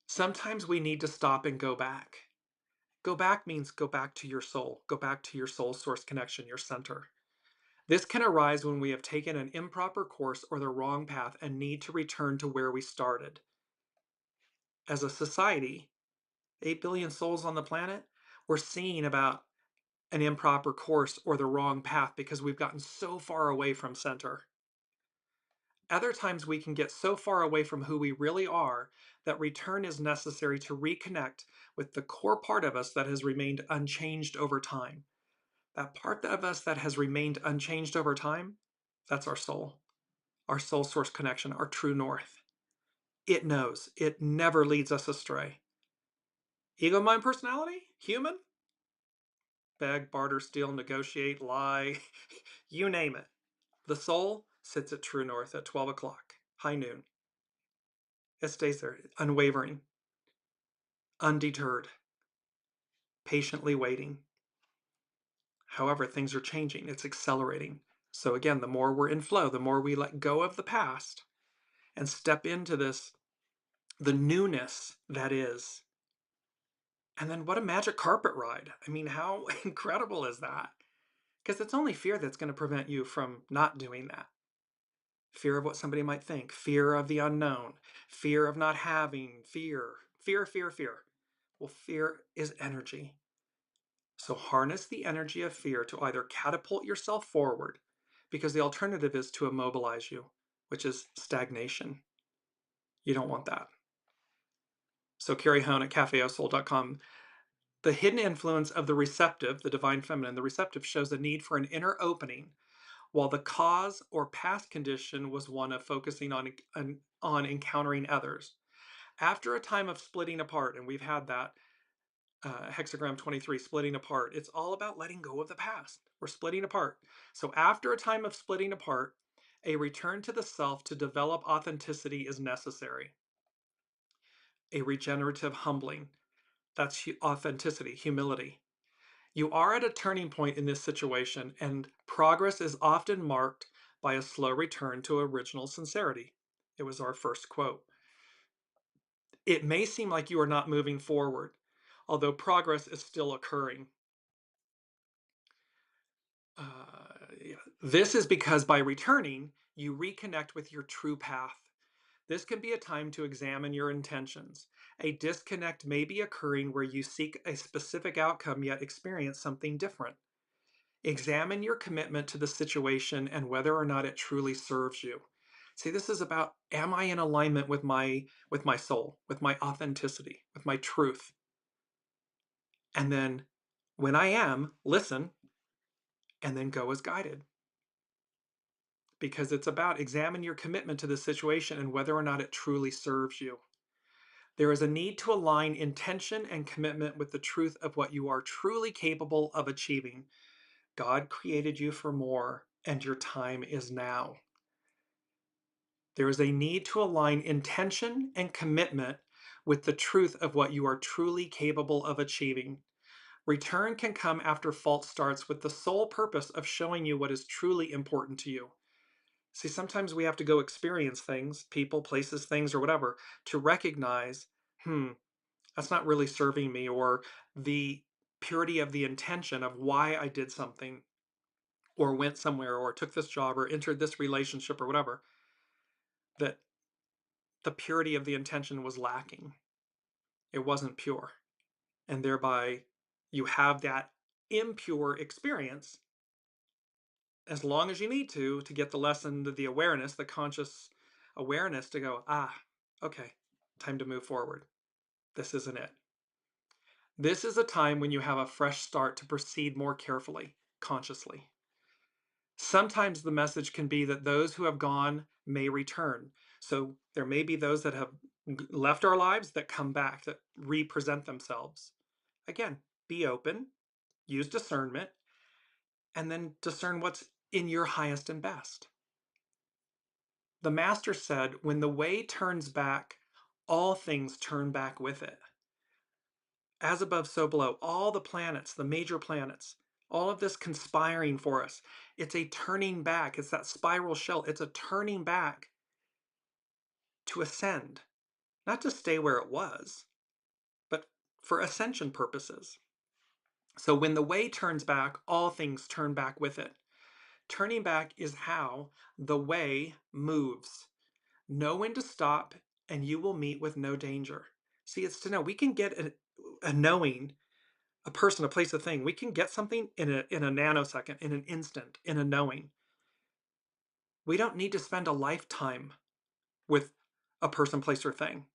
Speaker 1: Sometimes we need to stop and go back. Go back means go back to your soul. Go back to your soul source connection, your center. This can arise when we have taken an improper course or the wrong path and need to return to where we started. As a society, 8 billion souls on the planet, we're seeing about an improper course or the wrong path because we've gotten so far away from center. Other times we can get so far away from who we really are that return is necessary to reconnect with the core part of us that has remained unchanged over time. That part of us that has remained unchanged over time, that's our soul source connection, our true north. It knows. It never leads us astray. Ego, mind, personality, human, beg, barter, steal, negotiate, lie, you name it. The soul sits at true north at 12 o'clock, high noon. It stays there, unwavering, undeterred, patiently waiting. However, things are changing. It's accelerating. So again, the more we're in flow, the more we let go of the past and step into this the newness that is. And then what a magic carpet ride. I mean, how incredible is that? Because it's only fear that's going to prevent you from not doing that. Fear of what somebody might think, fear of the unknown, fear of not having, fear. Well, fear is energy. So harness the energy of fear to either catapult yourself forward, because the alternative is to immobilize you, which is stagnation. You don't want that. So Carrie Hone at cafeosoul.com. The hidden influence of the receptive, the divine feminine, the receptive shows a need for an inner opening, while the cause or past condition was one of focusing on encountering others. After a time of splitting apart, and we've had that, hexagram 23, splitting apart, it's all about letting go of the past. We're splitting apart. So after a time of splitting apart, a return to the self to develop authenticity is necessary. A regenerative humbling. That's authenticity, humility. You are at a turning point in this situation, and progress is often marked by a slow return to original sincerity. It was our first quote. It may seem like you are not moving forward, although progress is still occurring. Yeah. This is because by returning, you reconnect with your true path. This can be a time to examine your intentions. A disconnect may be occurring where you seek a specific outcome yet experience something different. Examine your commitment to the situation and whether or not it truly serves you. See, this is about, am I in alignment with my soul, with my authenticity, with my truth? And then when I am, listen and then go as guided. Because it's about examine your commitment to the situation and whether or not it truly serves you. There is a need to align intention and commitment with the truth of what you are truly capable of achieving. God created you for more, and your time is now. There is a need to align intention and commitment with the truth of what you are truly capable of achieving. Return can come after false starts with the sole purpose of showing you what is truly important to you. See, sometimes we have to go experience things, people, places, things, or whatever, to recognize, that's not really serving me, or the purity of the intention of why I did something, or went somewhere, or took this job, or entered this relationship, or whatever, that the purity of the intention was lacking. It wasn't pure. And thereby, you have that impure experience as long as you need to get the lesson, the awareness, the conscious awareness to go, okay, time to move forward. This isn't it. This is a time when you have a fresh start to proceed more carefully, consciously. Sometimes the message can be that those who have gone may return. So there may be those that have left our lives that come back, that represent themselves. Again, be open, use discernment, and then discern what's in your highest and best. The master said, when the way turns back, all things turn back with it. As above, so below. All the planets, the major planets, all of this conspiring for us. It's a turning back. It's that spiral shell. It's a turning back to ascend, not to stay where it was, but for ascension purposes. So when the way turns back, all things turn back with it. Turning back is how the way moves. Know when to stop, and you will meet with no danger. See, it's to know. We can get a knowing, a person, a place, a thing. We can get something in a nanosecond, in an instant, in a knowing. We don't need to spend a lifetime with a person, place, or thing.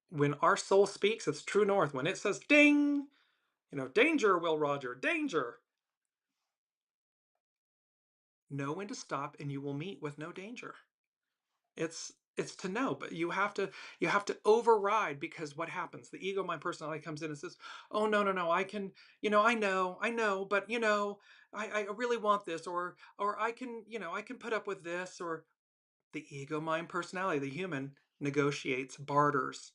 Speaker 1: When our soul speaks, it's true north. When it says ding, danger, Will Roger, danger. Know when to stop, and you will meet with no danger. It's to know, but you have to override, because what happens? The ego mind personality comes in and says, "Oh, no, I can, I know, but I really want this, or I can put up with this." Or the ego mind personality, the human, negotiates, barters,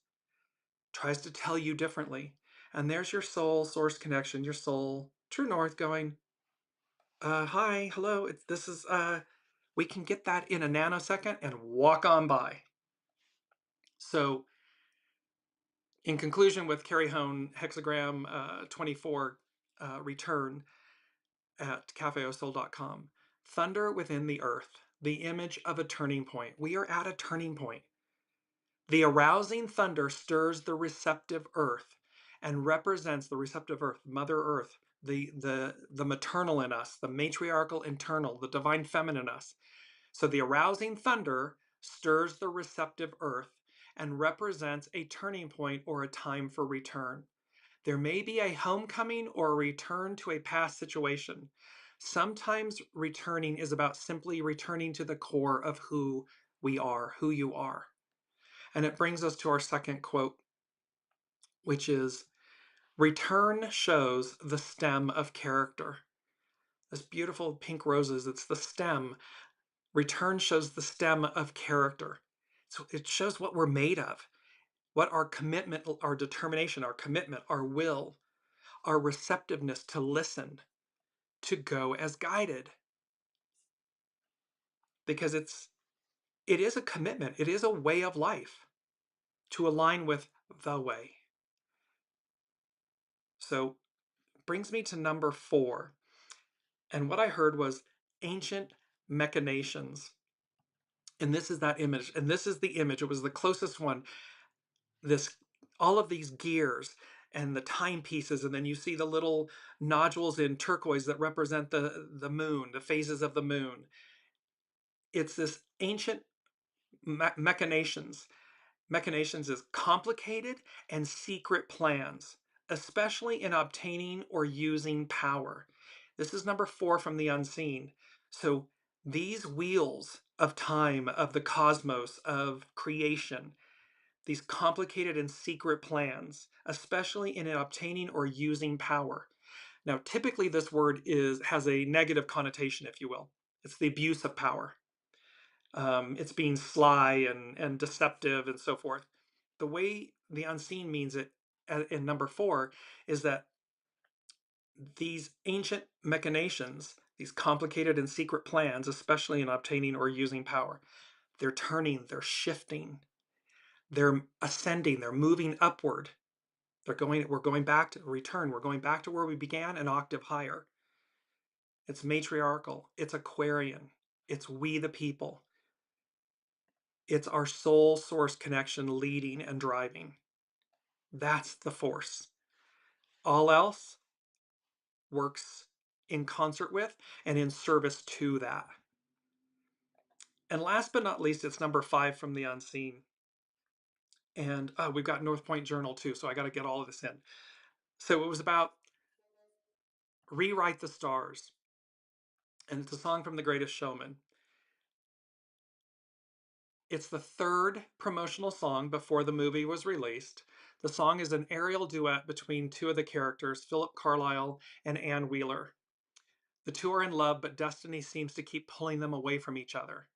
Speaker 1: tries to tell you differently. And there's your soul source connection, your soul true north going, hi, hello, this is we can get that in a nanosecond and walk on by. So, in conclusion, with Carrie Hone hexagram 24 return at cafeosol.com, thunder within the earth, the image of a turning point. We are at a turning point. The arousing thunder stirs the receptive earth and represents the receptive earth, Mother Earth, the maternal in us, the matriarchal internal, the divine feminine in us. So the arousing thunder stirs the receptive earth and represents a turning point or a time for return. There may be a homecoming or a return to a past situation. Sometimes returning is about simply returning to the core of who we are, who you are. And it brings us to our second quote, which is, return shows the stem of character. This beautiful pink roses, it's the stem. Return shows the stem of character. So it shows what we're made of, what our commitment, our determination, our commitment, our will, our receptiveness to listen, to go as guided. Because it is a commitment, it is a way of life to align with the way. So brings me to number 4. And what I heard was ancient machinations. And this is that image. And this is the image. It was the closest one. This, all of these gears and the timepieces, and then you see the little nodules in turquoise that represent the moon, the phases of the moon. It's this ancient machinations. Machinations is complicated and secret plans, especially in obtaining or using power. This is number 4 from the unseen. So these wheels of time, of the cosmos, of creation, these complicated and secret plans, especially in obtaining or using power. Now, typically this word has a negative connotation, if you will. It's the abuse of power. It's being sly and deceptive and so forth. The way the unseen means it in number 4 is that these ancient machinations, these complicated and secret plans, especially in obtaining or using power, they're turning, they're shifting, they're ascending, they're moving upward. We're going back to return, we're going back to where we began, an octave higher. It's matriarchal, it's Aquarian, it's we the people. It's our soul source connection leading and driving. That's the force. All else works in concert with and in service to that. And last but not least, it's number 5 from the unseen. And we've got North Point Journal too, so I got to get all of this in. So it was about Rewrite the Stars. And it's a song from The Greatest Showman. It's the 3rd promotional song before the movie was released. The song is an aerial duet between 2 of the characters, Philip Carlyle and Anne Wheeler. The 2 are in love, but destiny seems to keep pulling them away from each other.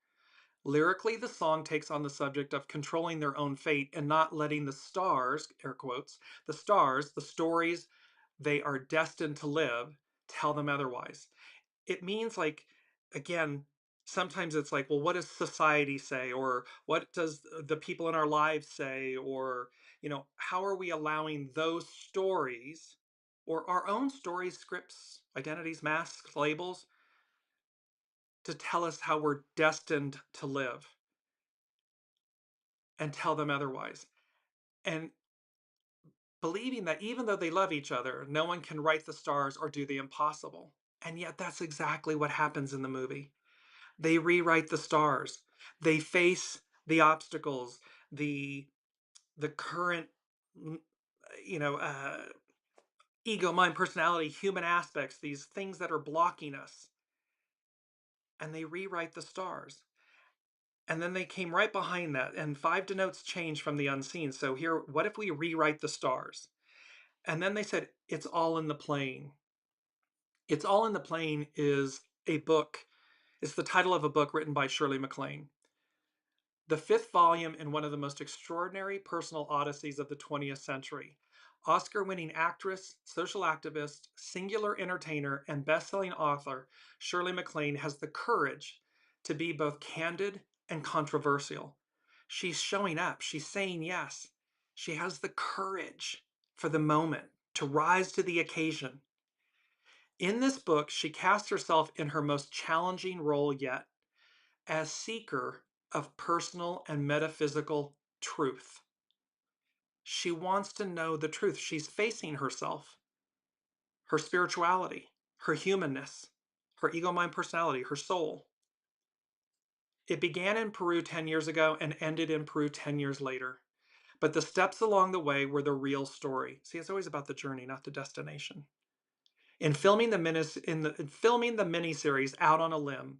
Speaker 1: Lyrically, the song takes on the subject of controlling their own fate and not letting the stars, air quotes, the stars, the stories they are destined to live, tell them otherwise. It means, like, again, sometimes it's like, well, what does society say? Or what does the people in our lives say? Or, how are we allowing those stories or our own stories, scripts, identities, masks, labels to tell us how we're destined to live and tell them otherwise? And believing that even though they love each other, no one can write the stars or do the impossible. And yet that's exactly what happens in the movie. They rewrite the stars. They face the obstacles, the current, you know, uh, ego, mind, personality, human aspects, these things that are blocking us. And they rewrite the stars. And then they came right behind that, and 5 denotes change from the unseen. So here, what if we rewrite the stars? And then they said, it's all in the plane. It's all in the plane is a book. It's the title of a book written by Shirley MacLaine. The 5th volume in one of the most extraordinary personal odysseys of the 20th century. Oscar-winning actress, social activist, singular entertainer, and best-selling author, Shirley MacLaine has the courage to be both candid and controversial, She's showing up. She's saying yes. She has the courage for the moment to rise to the occasion. In this book, she casts herself in her most challenging role yet as seeker of personal and metaphysical truth. She wants to know the truth. She's facing herself, her spirituality, her humanness, her ego mind personality, her soul. It began in Peru 10 years ago and ended in Peru 10 years later. But the steps along the way were the real story. See, it's always about the journey, not the destination. In filming the miniseries Out on a Limb,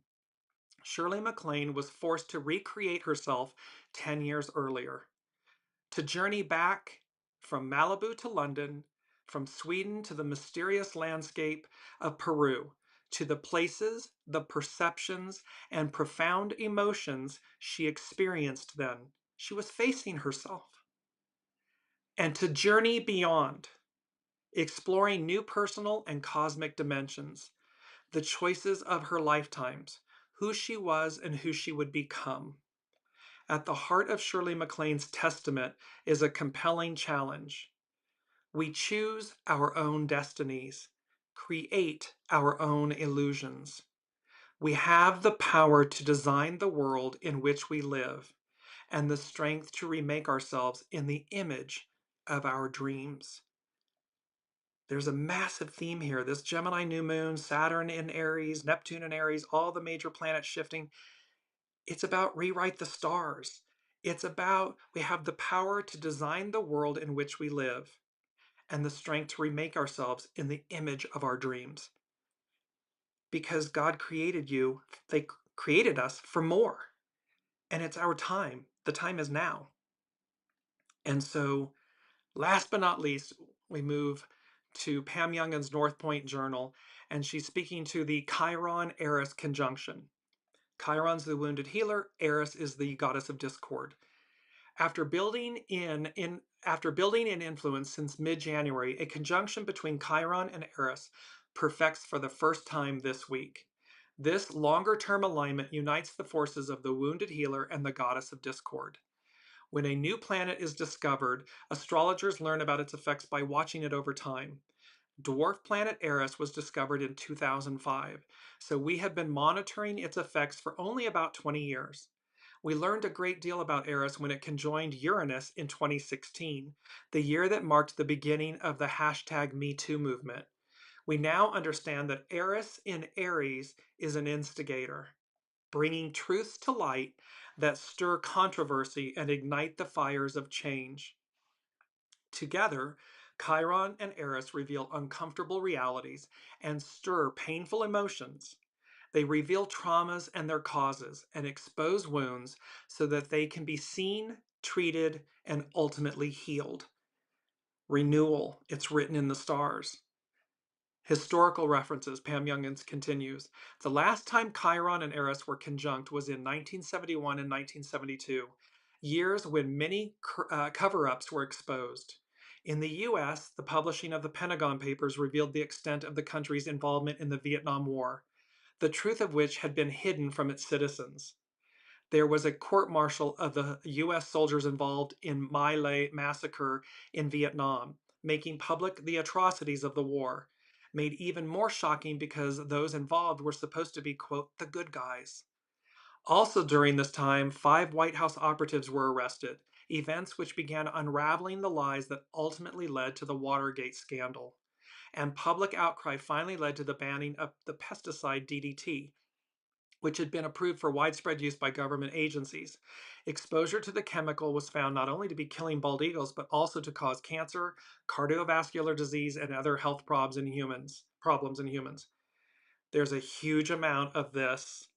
Speaker 1: Shirley MacLaine was forced to recreate herself 10 years earlier, to journey back from Malibu to London, from Sweden to the mysterious landscape of Peru, to the places, the perceptions, and profound emotions she experienced then. She was facing herself. And to journey beyond, exploring new personal and cosmic dimensions, the choices of her lifetimes, who she was and who she would become. At the heart of Shirley MacLaine's testament is a compelling challenge. We choose our own destinies, create our own illusions. We have the power to design the world in which we live and the strength to remake ourselves in the image of our dreams. There's a massive theme here. This Gemini new moon, Saturn in Aries, Neptune in Aries, all the major planets shifting. It's about rewrite the stars. It's about we have the power to design the world in which we live and the strength to remake ourselves in the image of our dreams. Because God created you, they created us for more. And it's our time. The time is now. And so, last but not least, we move to Pam Youngin's North Point Journal, and she's speaking to the Chiron-ERIS conjunction. Chiron's the wounded healer, Eris is the goddess of discord. After building in influence since mid-January, a conjunction between Chiron and Eris perfects for the first time this week. This longer-term alignment unites the forces of the wounded healer and the goddess of discord. When a new planet is discovered, astrologers learn about its effects by watching it over time. Dwarf planet Eris was discovered in 2005, so we have been monitoring its effects for only about 20 years. We learned a great deal about Eris when it conjoined Uranus in 2016, the year that marked the beginning of the #MeToo movement. We now understand that Eris in Aries is an instigator, bringing truths to light that stir controversy and ignite the fires of change. Together, Chiron and Eris reveal uncomfortable realities and stir painful emotions. They reveal traumas and their causes and expose wounds so that they can be seen, treated, and ultimately healed. Renewal, it's written in the stars. Historical references, Pam Youngins continues. The last time Chiron and Eris were conjunct was in 1971 and 1972, years when many cover-ups were exposed. In the US, the publishing of the Pentagon Papers revealed the extent of the country's involvement in the Vietnam War, the truth of which had been hidden from its citizens. There was a court-martial of the US soldiers involved in My Lai massacre in Vietnam, making public the atrocities of the war, made even more shocking because those involved were supposed to be, quote, the good guys. Also during this time, 5 White House operatives were arrested, events which began unraveling the lies that ultimately led to the Watergate scandal. And public outcry finally led to the banning of the pesticide DDT, which had been approved for widespread use by government agencies. Exposure to the chemical was found not only to be killing bald eagles, but also to cause cancer, cardiovascular disease, and other health problems in humans. There's a huge amount of this.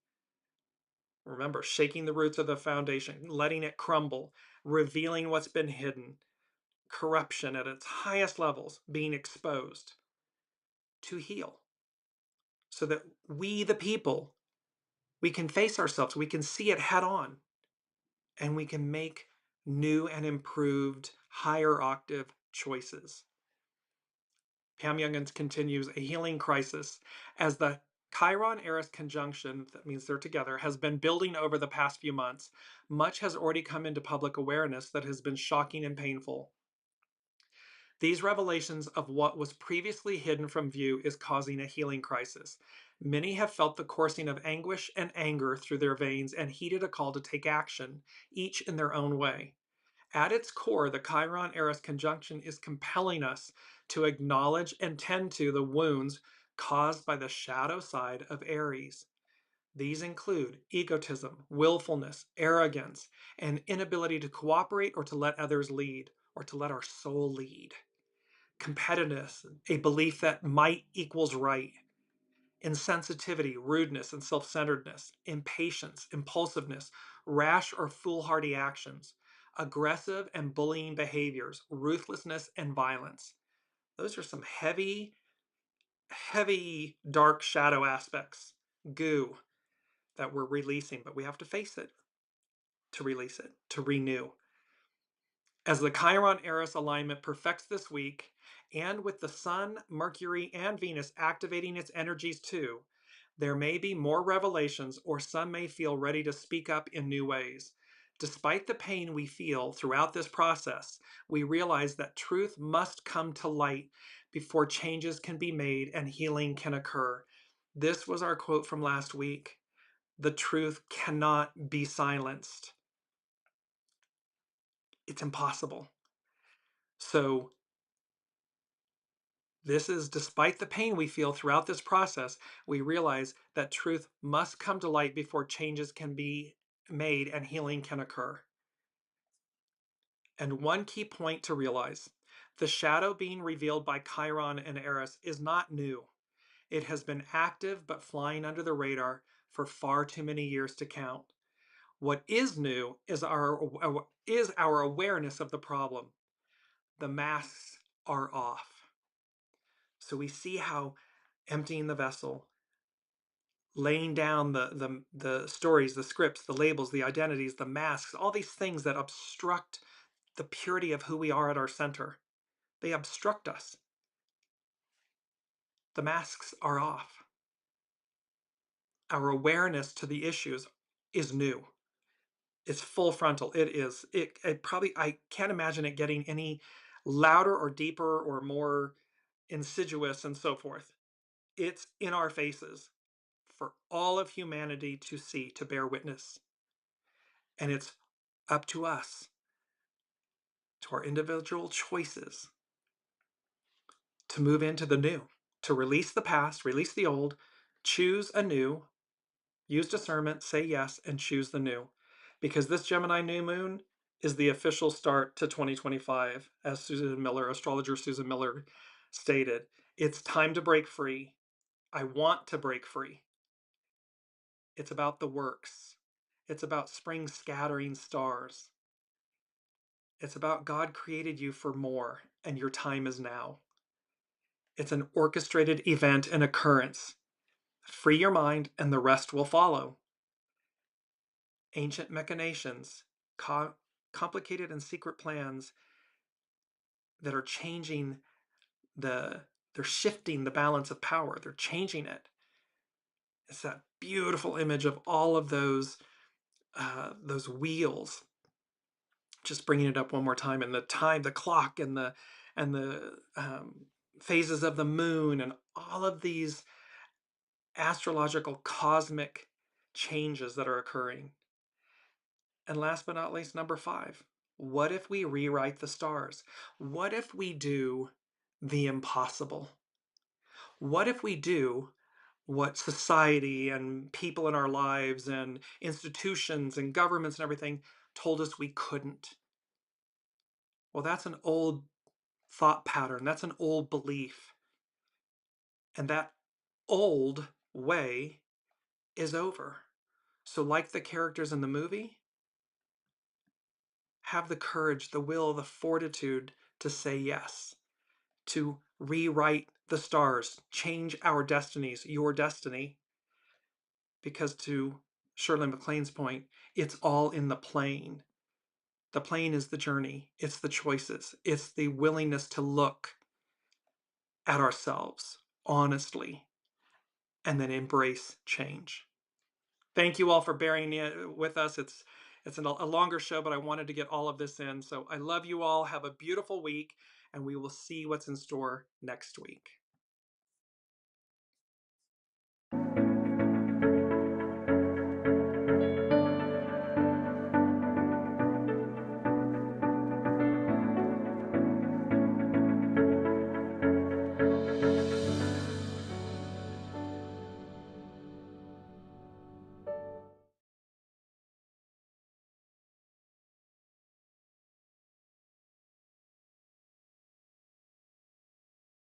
Speaker 1: Remember, shaking the roots of the foundation, letting it crumble, revealing what's been hidden, corruption at its highest levels being exposed to heal. So that we, the people, we can face ourselves, we can see it head on, and we can make new and improved, higher octave choices. Pam Youngins continues, a healing crisis. As the Chiron-Eris conjunction, that means they're together, has been building over the past few months. Much has already come into public awareness that has been shocking and painful. These revelations of what was previously hidden from view is causing a healing crisis. Many have felt the coursing of anguish and anger through their veins and heeded a call to take action, each in their own way. At its core, the Chiron-Eris conjunction is compelling us to acknowledge and tend to the wounds caused by the shadow side of Aries. These include egotism, willfulness, arrogance, and inability to cooperate or to let others lead, or to let our soul lead. Competitiveness, a belief that might equals right. Insensitivity, rudeness, and self centeredness. Impatience, impulsiveness, rash or foolhardy actions. Aggressive and bullying behaviors, ruthlessness, and violence. Those are some heavy, heavy, dark shadow aspects, goo, that we're releasing, but we have to face it to release it, to renew. As the Chiron-Eris alignment perfects this week, and with the Sun, Mercury, and Venus activating its energies too, there may be more revelations, or some may feel ready to speak up in new ways. Despite the pain we feel throughout this process, we realize that truth must come to light before changes can be made and healing can occur. This was our quote from last week. The truth cannot be silenced. It's impossible. So this is despite the pain we feel throughout this process, we realize that truth must come to light before changes can be made and healing can occur. And one key point to realize, the shadow being revealed by Chiron and Eris is not new. It has been active but flying under the radar for far too many years to count. What is new is our awareness of the problem. The masks are off. So we see how emptying the vessel, laying down the stories, the scripts, the labels, the identities, the masks, all these things that obstruct the purity of who we are at our center. They obstruct us. The masks are off. Our awareness to the issues is new. It's full frontal. I can't imagine it getting any louder or deeper or more insidious and so forth. It's in our faces for all of humanity to see, to bear witness. And it's up to us, to our individual choices, to move into the new, to release the past, release the old, choose a new, use discernment, say yes, and choose the new. Because this Gemini new moon is the official start to 2025, as astrologer Susan Miller stated. It's time to break free. I want to break free. It's about the works. It's about spring scattering stars. It's about God created you for more, and your time is now. It's an orchestrated event and occurrence. Free your mind, and the rest will follow. Ancient machinations, complicated and secret plans that are they're shifting the balance of power. They're changing it. It's that beautiful image of all of those wheels. Just bringing it up one more time, and the clock, and the phases of the moon, and all of these astrological cosmic changes that are occurring. And last but not least, number 5, what if we rewrite the stars? What if we do the impossible? What if we do what society and people in our lives and institutions and governments and everything told us we couldn't? Well, that's an old thought pattern. That's an old belief. And that old way is over. So like the characters in the movie, have the courage, the will, the fortitude to say yes, to rewrite the stars, change our destinies, your destiny, because to Shirley MacLaine's point, it's all in the plane. The plane is the journey. It's the choices. It's the willingness to look at ourselves honestly and then embrace change. Thank you all for bearing with us. It's a longer show, but I wanted to get all of this in. So I love you all. Have a beautiful week, and we will see what's in store next week.